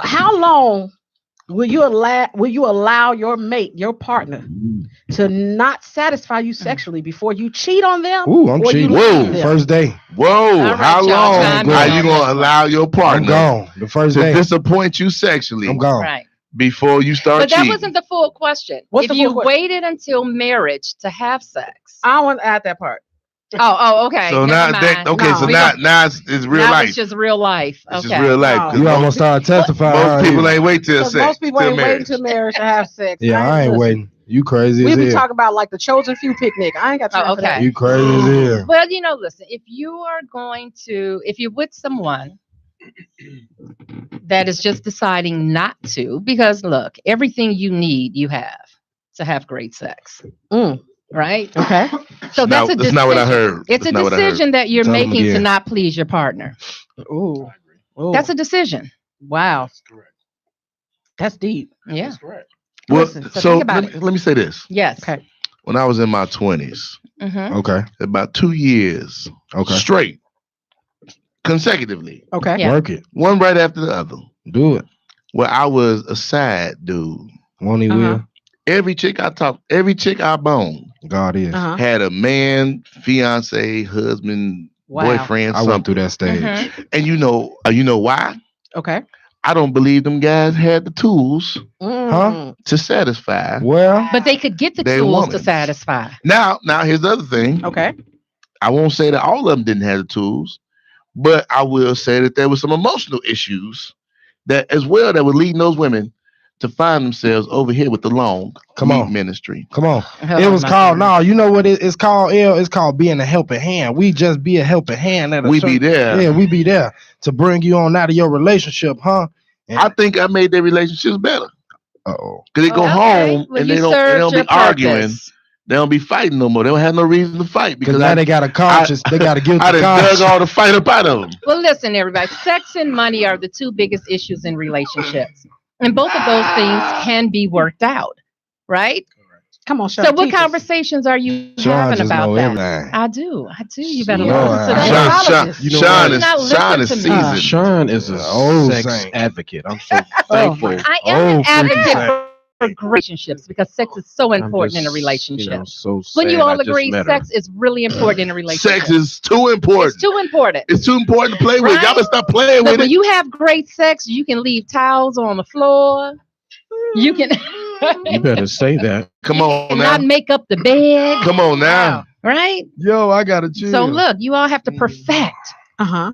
how long will you allow your mate, your partner, to not satisfy you sexually before you cheat on them? Ooh, I'm or you cheating. leave them? First day. Whoa, right, how y'all, long time are in you on gonna this allow your I'm partner gone. The first to day. disappoint you sexually I'm gone. Right. before you start But that cheating? wasn't the full question. What's if the you full question? waited until marriage to have sex. I want to add that part. Oh, okay. So Never now that mind. okay, No. so We now don't- now it's real now life. it's just real life. It's Okay. just real life. No. 'cause You most, almost started testifying. most people huh? ain't wait till Because sex. most people till ain't waiting marriage. till marriage to have sex. Yeah, I ain't listen, waiting. You crazy We as be hell. talking about like the chosen few picnic. I ain't got time Oh, for that. okay. You crazy as hell. Well, listen, if you're with someone that is just deciding not to, because look, everything you need, you have to have great sex. Right? Okay. So that's a decision. That's not what I heard. It's That's a not what I heard. decision that you're Tell 'em making to again. not please your partner. Ooh. Ooh. That's a decision. Wow. That's correct. That's deep. Yeah. That's correct. Well, Listen, so so think about let me say this. Yes. Okay. When I was in my 20s, Mm-hmm. Okay. about 2 years Okay. straight, consecutively, Okay. Yeah. Work it. one right after the other, Do it. where I was a side dude. Won't he Uh-huh. will? Every chick I boned God is. Uh-huh. had a man, fiance, husband, Wow. boyfriend, I went something. through that stage. Mhm. And you know why? Okay. I don't believe them guys had the tools Mm. to satisfy Well, But they could get the They tools to woman. satisfy. Now here's the other thing. Okay. I won't say that all of them didn't have the tools, but I will say that there were some emotional issues that as well that were leading those women to find themselves over here with the long Come on. ministry. come on. Oh, It was my called, goodness. no, you know what it's called, L? It's called being a helping hand. We just be a helping hand. At a We be certain- there. Yeah, we be there to bring you on out of your relationship, huh? I think I made their relationships better Uh-oh. because they go Okay. home Well, and you they don't served be your arguing. purpose. They don't be fighting no more. They don't have no reason to fight Because because now they got a conscience. They got a guilty I done conscience. dug all the fight up out of them. Well, listen, everybody. Sex and money are the two biggest issues in relationships. And both of those things can be worked out, right? Come on, Sean. So what teach us. conversations are you Sean having just about know that? everything. I do. You better Yeah. listen to Sean- me. Sean- Psychologist. You know Sean what? You not Sean is listen to me. seasoned. Sean is a Old sex saint. advocate. I'm so Oh, thankful. my- I am an Oh, freaking advocate sad. for relationships because sex is so I'm important in a just, relationship. so Wouldn't you sad all I just agree met her. sex is really important in a relationship? Sex is too important. It's too important. It's too important to play with. Right? Y'all better stop playing Look, with when it. you have great sex, you can leave towels on the floor. You can You better say that. Come on now. not make up the bed, Come on now. right? Yo, I got to chill. So look, you all have to perfect Uh-huh.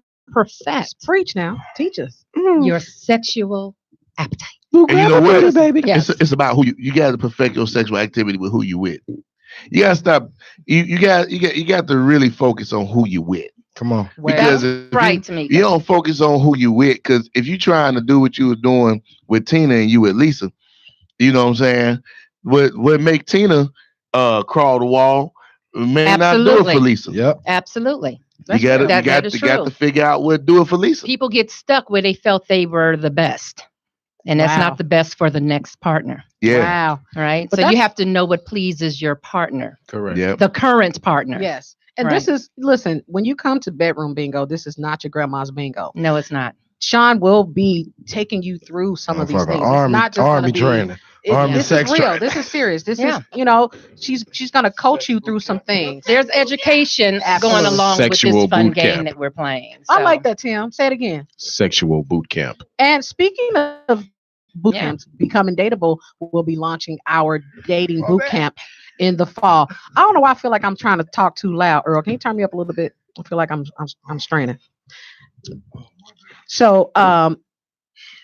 Preach now. Teach us. your sexual appetite. And you know what? baby? Yes. It's about who you got to perfect your sexual activity with who you with. You gotta stop. You got to really focus on who you with. Come on. Because Well, if right, Tamika. you don't focus on who you with, because if you trying to do what you were doing with Tina and you with Lisa, you know what I'm saying? What make Tina crawl the wall may not do it Absolutely. for Lisa. Yep. Absolutely. You got to That is got true. to figure out what do it for Lisa. People get stuck where they felt they were the best. And that's Wow. not the best for the next partner. Yeah. Wow. Right. But So you that's- have to know what pleases your partner, Correct. Yeah. the current partner. Yes. And this is, listen, when you come to bedroom bingo, this is not your grandma's bingo. No, it's not. Sean will be taking you through some of these Motherfucker, things. Army, It's not just gonna army be, training. Army this sex is real. training. This is serious. This Yeah. is, she's gonna coach you through some things. There's education Absolutely. going along Sexual with this fun boot game camp. that we're playing. I So, like that, Tim. Say it again. Sexual boot camp. And speaking of boot Yeah. camps, Becoming Dateable will be launching our dating boot camp in the fall. I don't know why I feel like I'm trying to talk too loud. Earl, can you turn me up a little bit? I feel like I'm straining. So,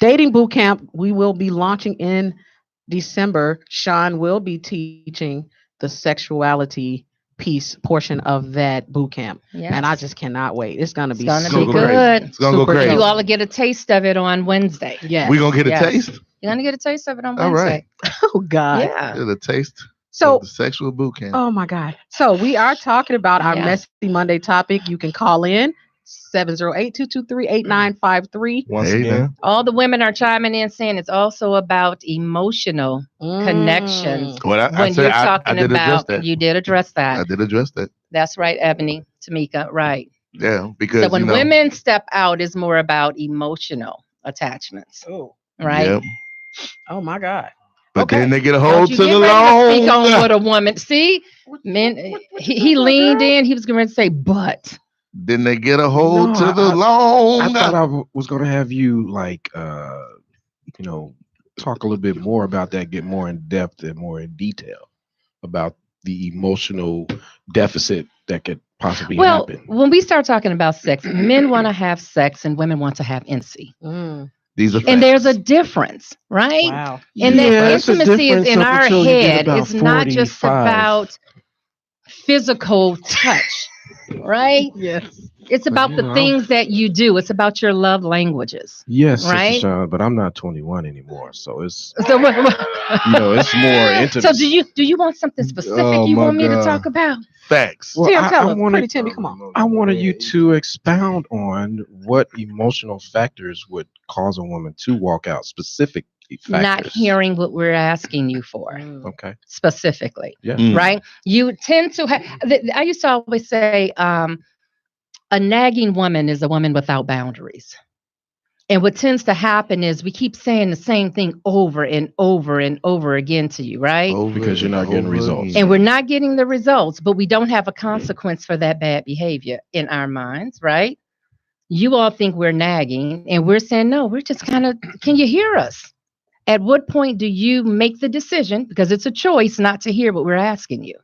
dating boot camp, we will be launching in December. Sean will be teaching the sexuality piece portion of that boot camp. yes. And I just cannot wait. It's gonna be It's gonna super be go crazy. good. It's gonna go Super crazy. dope. You all will get a taste of it on Wednesday. Yeah. We gonna get a Yes. taste. You're gonna get a taste of it on All Wednesday. right. Oh God. Yeah. Get a taste So of the sexual boot camp. oh my God. So we are talking about our Yeah. Messy Monday topic. You can call in 708-223-8953. Once Hey, again, man. All the women are chiming in saying it's also about emotional connections. What I When said, you're I talking did address about, that. you did address I that. did address that. That's right, Ebony, Tamika, right. Yeah, because So when you know, women step out, it's more about emotional attachments, Oh, right? yeah. oh my God. But Okay. then they get a Don't hold you to get the ready to speak on long. what a woman. See, men, he leaned in. He was going to say, but. Then they get a hold No, to the I long. thought I was going to have you talk a little bit more about that, get more in depth and more in detail about the emotional deficit that could possibly Well, happen. when we start talking about sex, men want to have sex and women want to have intimacy. These are facts. And there's a difference, right? Wow. And Yeah, that it's a intimacy is difference in up our until you get head. about It's not just 45. about physical touch, right? Yes. It's about you the know, things that you do. It's about your love languages. Yes, Sister Right? Sean, but I'm not 21 anymore, so it's So, it's more intimate. so do you want something specific Oh, you my want me to God. talk about? Facts. Well, Tim, I tell us. wanted Pretty Timmy, come on. I wanted you to expound on what emotional factors would cause a woman to walk out. Specific factors. Not hearing what we're asking you for Okay. specifically, Yeah. right? You tend to have. I used to always say, a nagging woman is a woman without boundaries. And what tends to happen is we keep saying the same thing over and over and over again to you, right? Because you're not getting Over results. again. And we're not getting the results, but we don't have a consequence for that bad behavior in our minds, right? You all think we're nagging, and we're saying, no, we're just kind of, can you hear us? At what point do you make the decision, because it's a choice not to hear what we're asking you?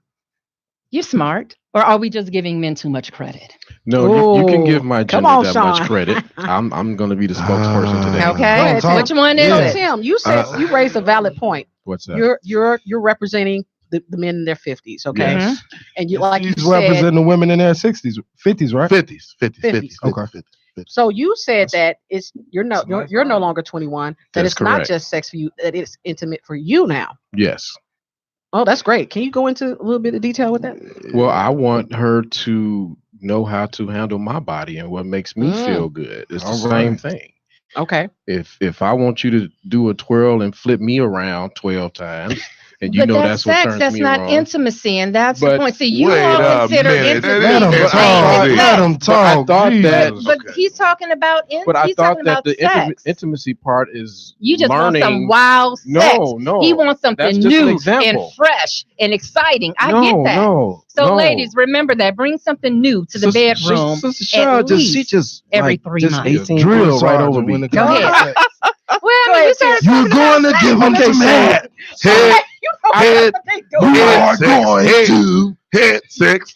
You're smart. Or are we just giving men too much credit? No, you can give Ooh, my come gender on, that Sean. much credit. I'm going to be the spokesperson today. Go Okay. ahead, Tim. Which one is So, it? Tim, you said you raised a valid point. What's that? You're representing the men in their 50s, okay? Yes. And you like you He's said, representing the women in their 60s, 50s, right? 50s. Okay. so you said that it's you're no longer 21. That That's it's not correct. just sex for you. That it's intimate for you now. Yes. Oh, that's great. Can you go into a little bit of detail with that? Well, I want her to know how to handle my body and what makes me Mm. feel good. It's the All same right. thing. Okay. If I want you to do a twirl and flip me around 12 times, and you But know that's that's what sex. turns That's me not on. intimacy, and that's the But point. See, you wait all a consider minute. intimacy Let him the talk. same as Let sex. him But I talk. thought that- Jesus. But Okay. he's talking about But I he's thought talking that about the sex. intimacy part is You just learning. want some wild sex. No. He wants something That's just an new and example. fresh and exciting. I no, get that. No. So, no. ladies, remember that. Bring something new to the bedroom. Sister Shaw least just every like, 3 just months. 18 drill right sergeant over when me. it Go comes to ahead. sex. Well, Go I mean, ahead, you started Tim. You're talking going to about give sex. him some head. You Head, know head, what they you doing. are going to head sex.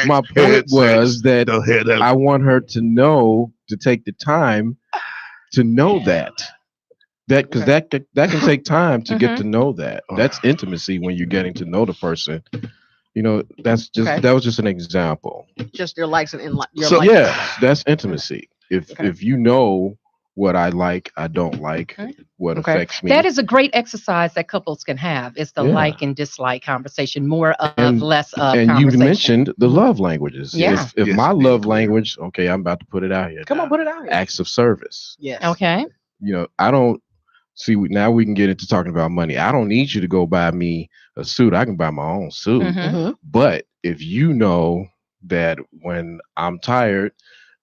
My point was that The head of I want her to know to take the time to know that because that can take time to get to know that. That's intimacy when you're getting to know the person. You know, that's just Okay. that was just an example. Just your likes and your So, likes. Yes, that's intimacy. If Okay. if you know what I like, I don't like, Okay. what Okay. affects me. That is a great exercise that couples can have. It's the Yeah. like and dislike conversation, more of, And- less of and you conversation. mentioned the love languages. Yeah. If Yes, my being love clear. language, okay, I'm about to put it out here. Come on, now. put it out here. Acts of service. Yes. Okay. You know, I don't see. Now we can get into talking about money. I don't need you to go buy me a suit. I can buy my own suit. Mhm. Mm-hmm. But if you know that when I'm tired,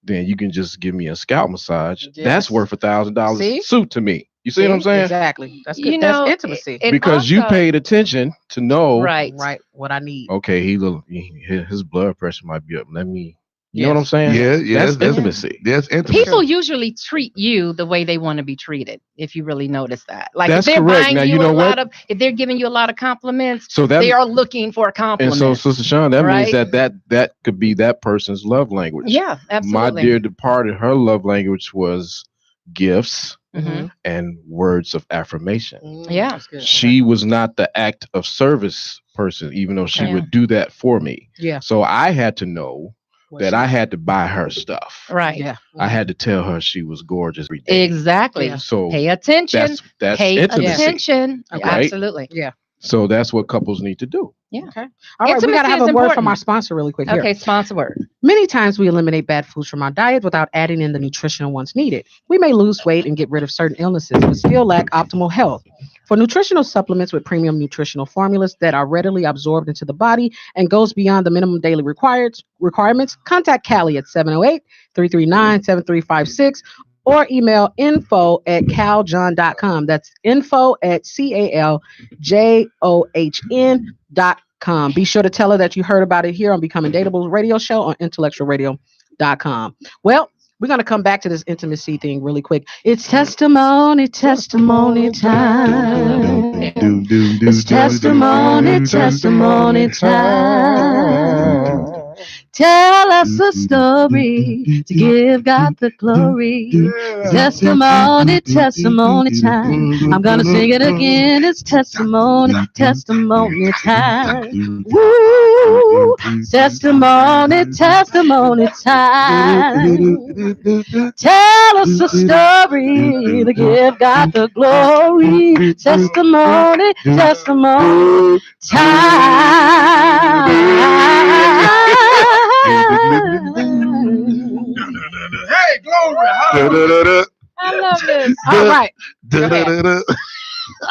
then you can just give me a scalp massage. Yes. That's worth See? $1,000 suit to me. You see what I'm saying? Exactly. That's good. You know, That's intimacy. and Because you also- paid attention to know. right. Right. What I need. Okay, his blood pressure might be up. Let me. You know what I'm saying? Yeah, That's intimacy. That's intimacy. People usually treat you the way they want to be treated. If you really notice that, like That's if they're correct. buying Now, you you know a lot what? of, if they're giving you a lot of compliments, So that they are looking for a compliment. and so, Sister Sean, that means right? that could be that person's love language. Yeah, My absolutely. dear departed, her love language was gifts Mhm. and words of affirmation. Yeah. That's good. She was not the act of service person, even though she Yeah. would do that for me. Yeah. So I had to know What that she- I had to buy her stuff. Right. Yeah. I had to tell her she was gorgeous every day. Exactly. Yeah. So Pay attention. that's Pay intimacy. attention. Okay. Right? Absolutely. So that's what couples need to do. Okay. All right. Intimacy We got to have is a word from important. our sponsor really quick here. Okay. Sponsor word. Many times we eliminate bad foods from our diet without adding in the nutritional ones needed. We may lose weight and get rid of certain illnesses, but still lack optimal health. For nutritional supplements with premium nutritional formulas that are readily absorbed into the body and goes beyond the minimum daily requirements, contact Callie at 708-339-7356 or email info@caljohn.com. That's info@caljohn.com. Be sure to tell her that you heard about it here on Becoming Dateable radio show on IntellectualRadio.com. Well, we're going to come back to this intimacy thing really quick. It's testimony time. It's testimony time. Tell us a story to give God the glory. Testimony, testimony time. I'm gonna sing it again. It's testimony, testimony time. Woo! Testimony, testimony time. Tell us a story to give God the glory. Testimony, testimony time. Hey, glory. I love this. All right.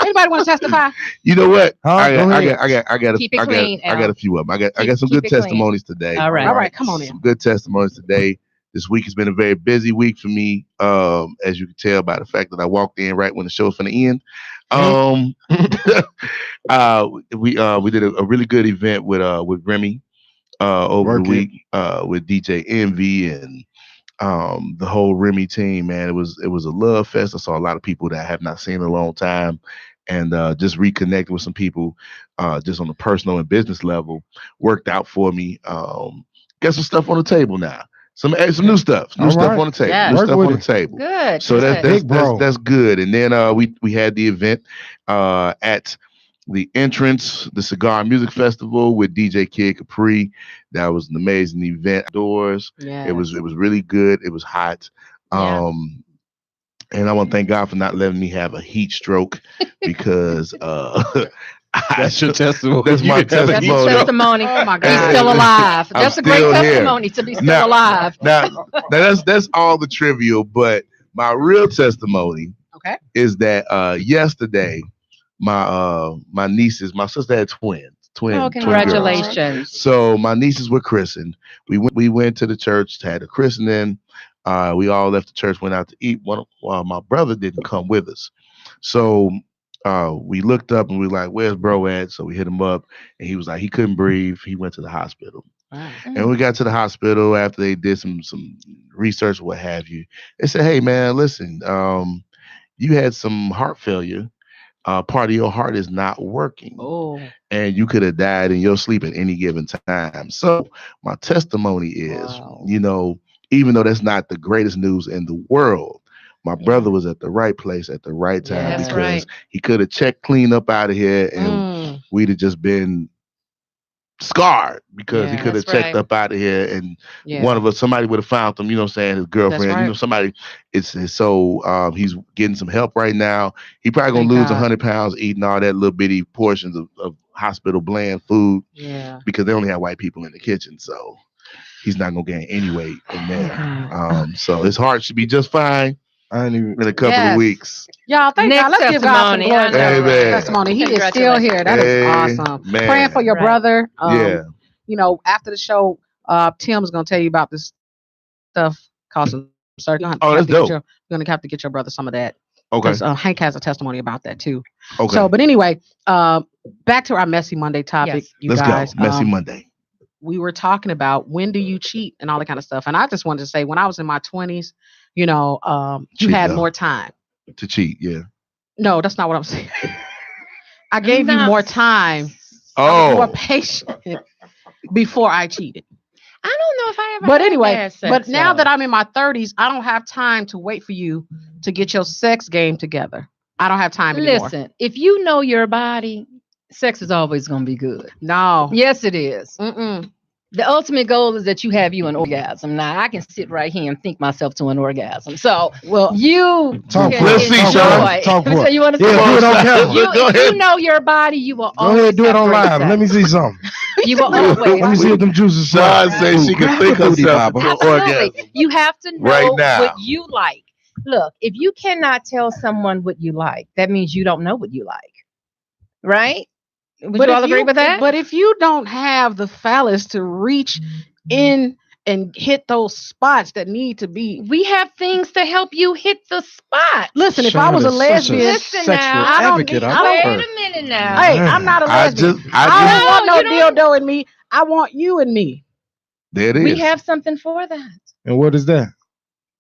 Anybody want to testify? You know what? Huh? I Go ahead. got Keep it clean, I got Al. a few of them. I got some Keep good it clean. testimonies today. All right. All right, come on in. Some good testimonies today. This week has been a very busy week for me, as you can tell by the fact that I walked in right when the show's going to end. We did a really good event with Remy over the week with DJ Envy and the whole Remy team. Man, it was a love fest. I saw a lot of people that I have not seen in a long time, and just reconnected with some people just on a personal and business level. Worked out for me. Got some stuff on the table now. Some new stuff. New stuff on the table. Yeah. New Work stuff with on the it. table. Good. So good. that's good. And then we had the event at the entrance, the Cigar Music Festival with DJ Kid Capri. That was an amazing event outdoors. Yeah. It was really good. It was hot. Yeah. And I want to thank God for not letting me have a heat stroke because That's your testimony. That's my That's his testimony. testimony. Oh my He's God. still alive. I'm That's a great still here. testimony to be still Now- alive. Now that's all the trivial, but my real testimony Okay. is that yesterday my nieces, my sister had twin Oh, girls. congratulations. So my nieces were christened. We went to the church, had a christening. We all left the church, went out to eat. While my brother didn't come with us, so we looked up and we were like, "Where's bro at?" So we hit him up, and he was like, he couldn't breathe. He went to the hospital. Wow. And we got to the hospital after they did some research, what have you. They said, "Hey man, listen, you had some heart failure. Part of your heart is not working, Oh. and you could have died in your sleep at any given time." So my testimony is, Wow. even though that's not the greatest news in the world, my brother was at the right place at the right time, Yeah. That's because right. he could have checked clean up out of here, and we'd have just been scarred because he Yeah. could have That's checked right. up out of here, and Yeah. one of us, somebody would have found him, saying his girlfriend, right. somebody. So he's getting some help right now. He probably gonna Thank lose God. 100 pounds eating all that little bitty portions of hospital bland food Yeah. because they only have white people in the kitchen. So he's not gonna gain any weight in there. So his heart should be just fine I ain't even. in a couple of Yes. weeks. Y'all, thank Next God. Let's give God some testimony. glory I for know, that Amen. testimony. He is still here. That is awesome. Amen. Praying for your Right. brother. Yeah. After the show, Tim's gonna tell you about this stuff called some surgery. Oh, that's dope. You're gonna have to get your brother some of that. Okay. Because Hank has a testimony about that too. Okay. So, but anyway, back to our Messy Monday topic, Yes. you Let's guys. go. Messy Monday. We were talking about when do you cheat and all that kind of stuff. And I just wanted to say, when I was in my 20s, you Cheat, had though. more time. To cheat, yeah. No, that's not what I'm saying. I gave you No. more time. I was more Oh, patient before I cheated. I don't know if I ever But had anyway, bad sex, but now though. that I'm in my 30s, I don't have time to wait for you to get your sex game together. I don't have time anymore. Listen, if you know your body, sex is always going to be good. No. Yes, it is. Mm-mm. The ultimate goal is that you have you an orgasm. Now, I can sit right here and think myself to an orgasm. So, Well, you Talk can for Let's see, it. enjoy. Talk for So it. you want to Yeah, do it on camera. Go If ahead. you know your body, you will Go always ahead, do it have on great live. sex. Let me see something. You will Let me always. see if them juices Sean fly. says she can think Booty herself bobble. into an orgasm. Absolutely. You have to know Right now. what you like. Look, if you cannot tell someone what you like, that means you don't know what you like. Right? Would you all agree with that? But if you don't have the phallus to reach in and hit those spots that need to be. We have things to help you hit the spot. Listen, if I was a lesbian, Listen now. I don't advocate. need- I Wait love her. a minute now. Hey, I'm not a I lesbian. just, I don't want No, no you don't. dildo in me. I want you and me. there it is. We have something for that. And what is that?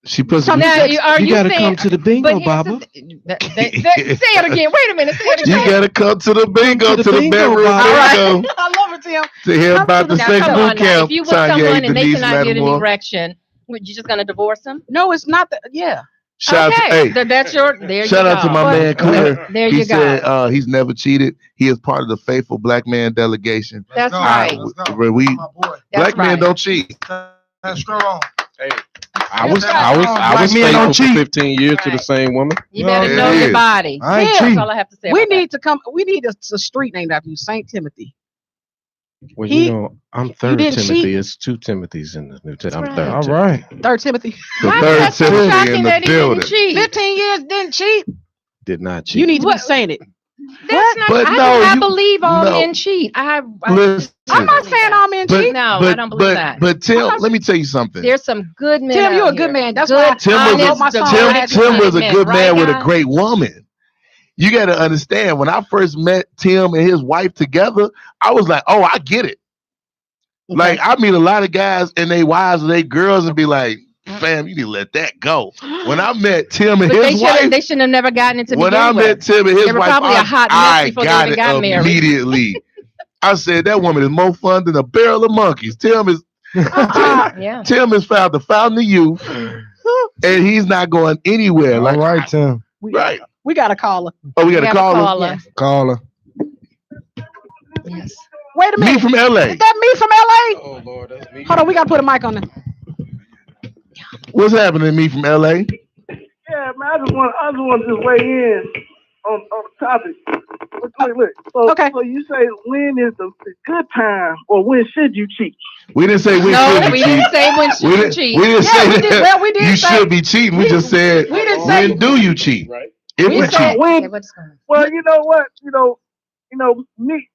She puts. So now, are you gotta saying, come to the bingo, Baba. say it again. Wait a minute. Say it You again. gotta come to the bingo, to to the the bingo, bedroom Baba. bingo, I love it, Tim. to hear Come about to the the- Now, sex come boot on now. camp. If you with Tanya, someone and they Denise, cannot get an Lattimore. erection, you just going to divorce them? No, it's not that. Yeah. Shout out to, Okay. hey, That's your, there shout you out to go. my man Clear. There He you said go. he's never cheated. He is part of the faithful black man delegation. That's go. right. Where we My boy. That's black men right. don't cheat. That's strong. Hey, I was Black men faithful don't for cheat. 15 years to the Right. same woman. You better Yeah, know it your is. body. I ain't Yeah. That's cheating. all I have to say We about need to come. We need a street named after you, Saint Timothy. Well, He- you know, I'm third didn't Timothy. cheat. It's 2 Timothys in the New Testament. I'm That's third. All Timothy. right. Third Timothy. The Why third is that so Timothy shocking in the that he building. didn't cheat? 15 years didn't cheat. Did not cheat. You need to be What? saying it. That's not. But I no, do not you- believe all no. men cheat. I Listen. I'm not saying all men cheat. No, I don't believe that. But Tim, let me tell you something. There's some good men. Tim, out you're a here. good man. That's Good, why Tim I was wrote my honest, song. devoted Tim was a men, good man right, with a guys? great woman. You got to understand, when I first met Tim and his wife together, I was like, oh, I get it. Okay. Like, I meet a lot of guys and they wives and they girls and be like, fam, you need to let that go. When I met Tim and But his wife, they shouldn't have never gotten into when begin I with. met Tim and his They were wife, probably a hot mess I before they got even it got married. immediately. I said, that woman is more fun than a barrel of monkeys. Tim Yeah. Tim has found the fountain of youth, and he's not going anywhere. All Like, right, Tim. right. We got a caller. Oh, we got to have a call him. caller. Call her. Yes. Wait a Me minute. from LA. Is that me from LA? Oh Lord, that's me. Hold on, we gotta put a mic on there. What's happening, me from LA? Yeah, man, I just want to just weigh in on the topic. Look. So, Okay. so you say when is the good time, or when should you cheat? We didn't say we No, should we cheat. didn't say when We should you didn't, cheat. we didn't Yeah, say we that. did. Well, we did You say- should be cheating. We just said, we didn't say- when do you cheat? Right. If We you said- cheat. When? Okay, what's going on? Well, you know what?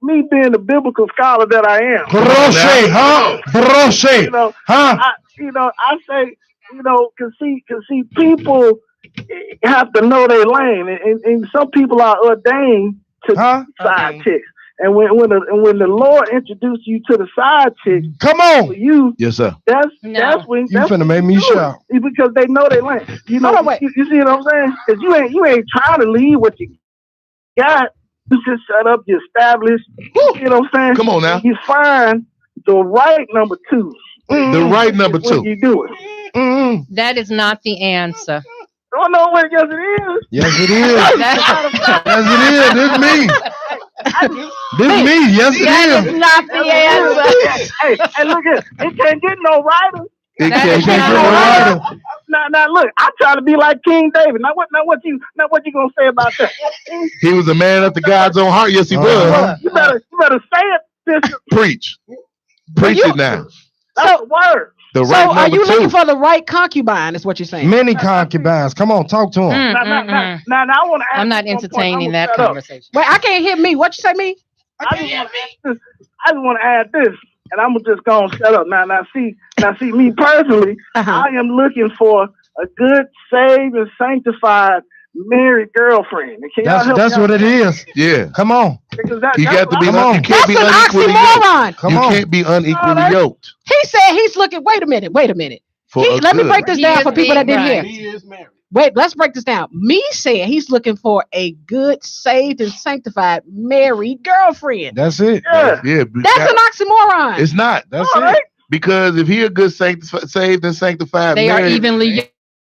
Me being the biblical scholar that I am. Broshe, huh? Broshe, You know, huh? I say, cause see, people have to know their lane, and some people are ordained to Huh? side Okay. chicks. And when the Lord introduced you to the side chick, Come for on. you, Yes, sir. that's No. when You that's finna make me do it. shout. It's because they know their lane. You know, Hold on, wait. you see what I'm saying? Because you ain't trying to leave what you got. You just shut up. You establish. You know what I'm saying? Come on now. You find the right number two. The right number When two. you do it. Mm-mm. That is not the answer. Oh no, wait, yes it is. Yes, it is. That Yes, it is. This me. This me. Yes, it is is. not the answer. Hey, look here. It can't get no righter. It That can't is get not no right. righter. Now, look. I try to be like King David. Now, what you gonna say about that? He was a man after God's own heart. Yes, he Uh-huh. was. You better say it, Bishop. Preach. Preach you- it now. That's the word. The So right are number you two. looking for the right concubine? Is what you're saying? Many concubines. Come on, talk to him. Now, I want to. I'm not entertaining that conversation. Wait, I can't hear me. What you say, me? I just want to add this, and I'm just gonna shut up now. Now, see, me personally, Uh-huh. I am looking for a good, saved, and sanctified married girlfriend. Can y'all help That's me what out? it is. Yeah. Come on. Because You got to be. Come on. You can't That's be an unequally yoked. oxymoron. Come You on. can't be unequally No, yoked. He said he's looking. Wait a minute. For a Let me good. break this He down is for people that being didn't right. hear. He is married. Wait, let's break this down. Me saying he's looking for a good, saved, and sanctified married girlfriend. That's it. Yeah. Yeah. That's an oxymoron. It's not. That's All it. right. Because if he a good saved and sanctified They are married, evenly yoked.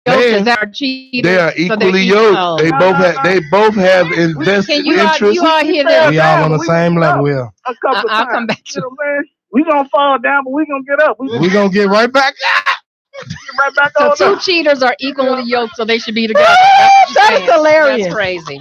Man, They are cheaters. they are so they're equally equal. yoked. They both have invested Can you all interests. hear that? We all on the same level here. A couple I'll times. come back You to know what I'm saying? We gonna fall down, but we gonna get up. We We gonna get right back. get right back So on two up. cheaters are equally yoked, so they should be together. That That's is hilarious. That's crazy.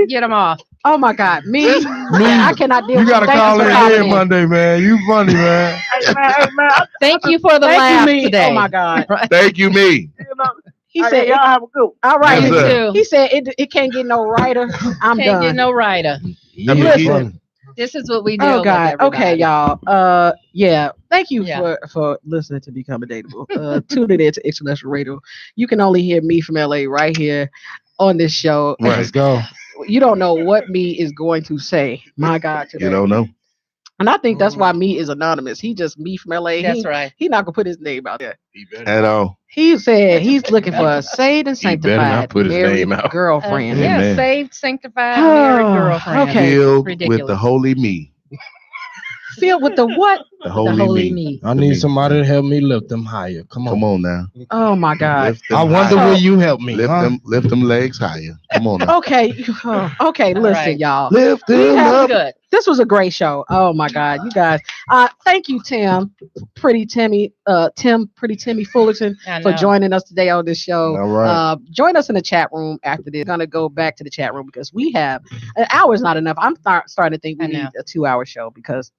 Get them off. Oh my God, me. I cannot deal You with gotta Thank call you in for calling here in. Monday, man. You funny, man. Hey man, Thank you for the Thank laugh you, me. today. Oh my God. Thank you, me. you know, He hey, said, y'all have a good one. "All right." Yes, You sir. too. He said, "It can't get no righter." I'm Can't done. get no righter. Yeah, Listen. funny. This is what we do. Oh God. Okay, y'all. Yeah. Thank you Yeah. for listening to Becoming Dateable. Tune it into Intellectual Radio. You can only hear me from LA right here on this show. Let's go. You don't know what me is going to say. My God, today. You don't know. And I think that's why me is anonymous. He just me from LA. That's right. He not gonna put his name out there. At all. He said he's looking for a saved and He better not sanctified put his married name out. girlfriend. Yeah, Amen. saved, sanctified, married Oh, girlfriend. okay. Filled Ridiculous. with the holy me. Filled with the what? The The holy, holy me. me. I need somebody to help me lift them higher. Come on. Come on now. Oh my God. Lift them I wonder higher. will you help me? Lift them legs higher. Come on now. Okay. Okay. Listen, right. y'all. Lift We them have up. Good. This was a great show. Oh my God, you guys. Thank you, Tim, Pretty Timmy Fullerton I for know. joining us today on this show. All right. Join us in the chat room after this. Gonna go back to the chat room because we have an hour is not enough. I'm starting to think we I know. need a 2-hour show because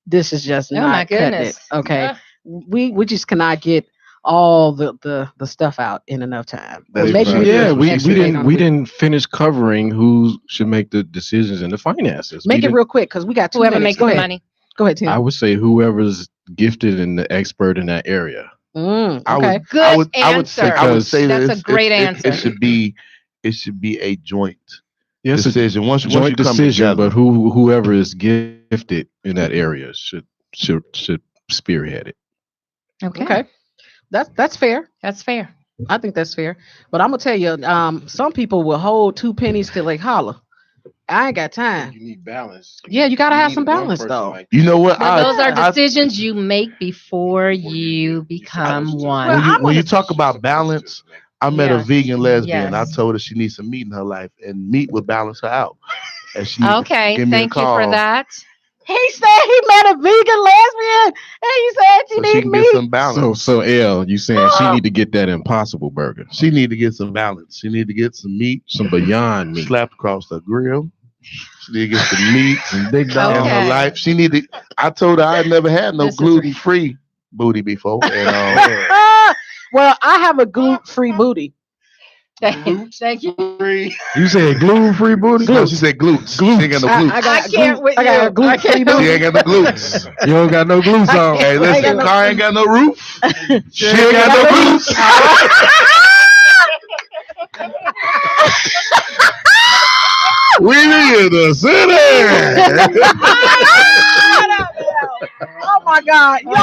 this is just Oh not my cutting goodness. it. Okay, Ah. we just cannot get all the stuff out in enough time. That's Maybe right. we Yeah, just we expedite didn't on we it. didn't finish covering who should make the decisions and the finances. Make We it real quick because we got 2 Whoever minutes. makes Go the ahead. money. Go ahead, Tim. I would say whoever's gifted and the expert in that area. Okay. Good I would say Because that That's a great answer. It should be a joint Yes, a decision. Once you joint come decision, together. but whoever is gifted in that area should spearhead it. Okay. That's fair. That's fair. I think that's fair. But I'm gonna tell you, some people will hold 2 pennies till they holler. I ain't got time. You need balance. Yeah, you gotta have some balance though. You know what? But those are decisions you make before you become one. Well, I'm when you gonna- talk about balance, I met a Yes. vegan lesbian. I Yes. told her she needs some meat in her life, and meat would balance her out. And she needs to Okay, give me a thank you for call that. He said he met a vegan lesbian, and he said she so she needs can meat. get some balance. So L, you saying she need to get that Impossible Burger, She need to get some balance. She need to get some meat some Beyond Meat. slapped across the grill. She need to get some meat Some big dog. in Okay. her life. She need to. I told her I had never had no This is gluten free booty before. And Well, I have a gluten-free booty. Thank you. You said gluten-free booty? no, she said glutes. She ain't got no glutes. I can't with I got you. a gluten-free I can't. booty. She ain't got no glutes. You don't got no glutes on. Hey, I listen, ain't got no- car ain't got no roof. She ain't got no glutes. We in the city. Oh my God, y'all!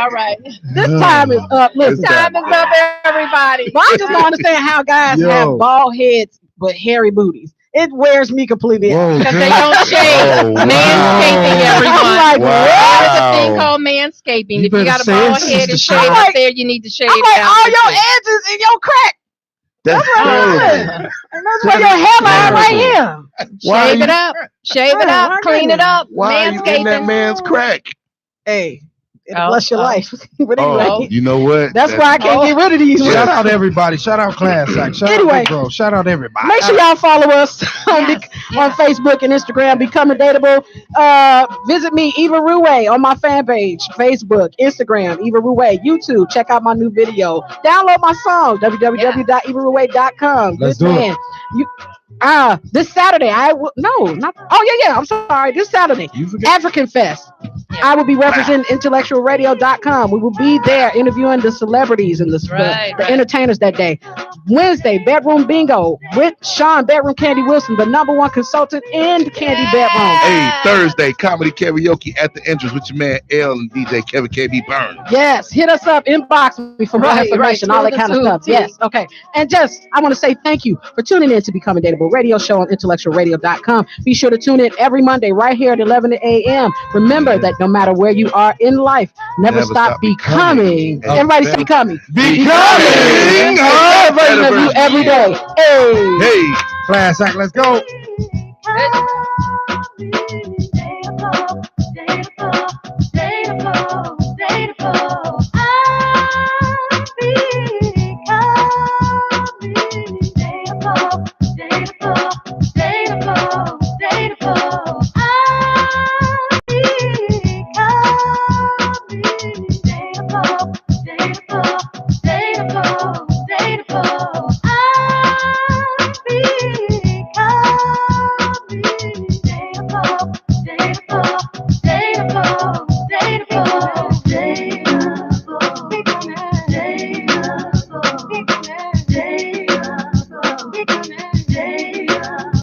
All right. This time is up. Listen, Time is up, everybody. but I just don't understand how guys Yo. have bald heads but hairy booties. It wears me completely out. Whoa, Because they girl. don't shave. Oh, wow. Manscaping, everyone. I'm like, There's a thing Wow. called manscaping. You If you better got a say bald it, head and Sister shave Shaw. up there, you need to shave I'm like, down all there, your too. edges and your crack. That's That's terrible. And that's why your hairline right here. Why Shave you- it up. Shave it Yeah, up. my Clean it goodness. up. Why are you in that Manscaping. man's crack? Hey, it'll Oh, bless your oh. life. But Oh, anyway, you know what? that's why I can't get rid of these. Yeah. Shout out everybody. Shout out Class Act. Shout Anyway. out Big Bro. Shout out everybody. Make sure y'all follow us on, Yes, on yes. Facebook and Instagram, Becoming Dateable. Visit me, Eva Rue, on my fan page, Facebook, Instagram, Eva Rue, YouTube. Check out my new video. Download my song, www.evarue.com. Let's Good do man. This Saturday, I'm sorry. This Saturday, You forget. African Fest. I will be representing IntellectualRadio.com. We will be there interviewing the celebrities and the Right. entertainers that day. Wednesday, Bedroom Bingo with Sean Bedroom Candy Wilson, the #1 consultant in the Candy Bedroom. Hey, Thursday, comedy karaoke at the entrance with your man L and DJ Kevin KB Burns. Yes, hit us up, inbox me for more Right, information, right. all that kind of Tell the stuff. truth, Yes, okay. And I want to say thank you for tuning in to Becoming Dateable Radio Show on IntellectualRadio.com. Be sure to tune in every Monday right here at 11 a.m. Remember that no matter where you are in life, never stop becoming. Everybody say becoming. Becoming A version of you every day. Hey. Hey. Class Act. Let's go. Good.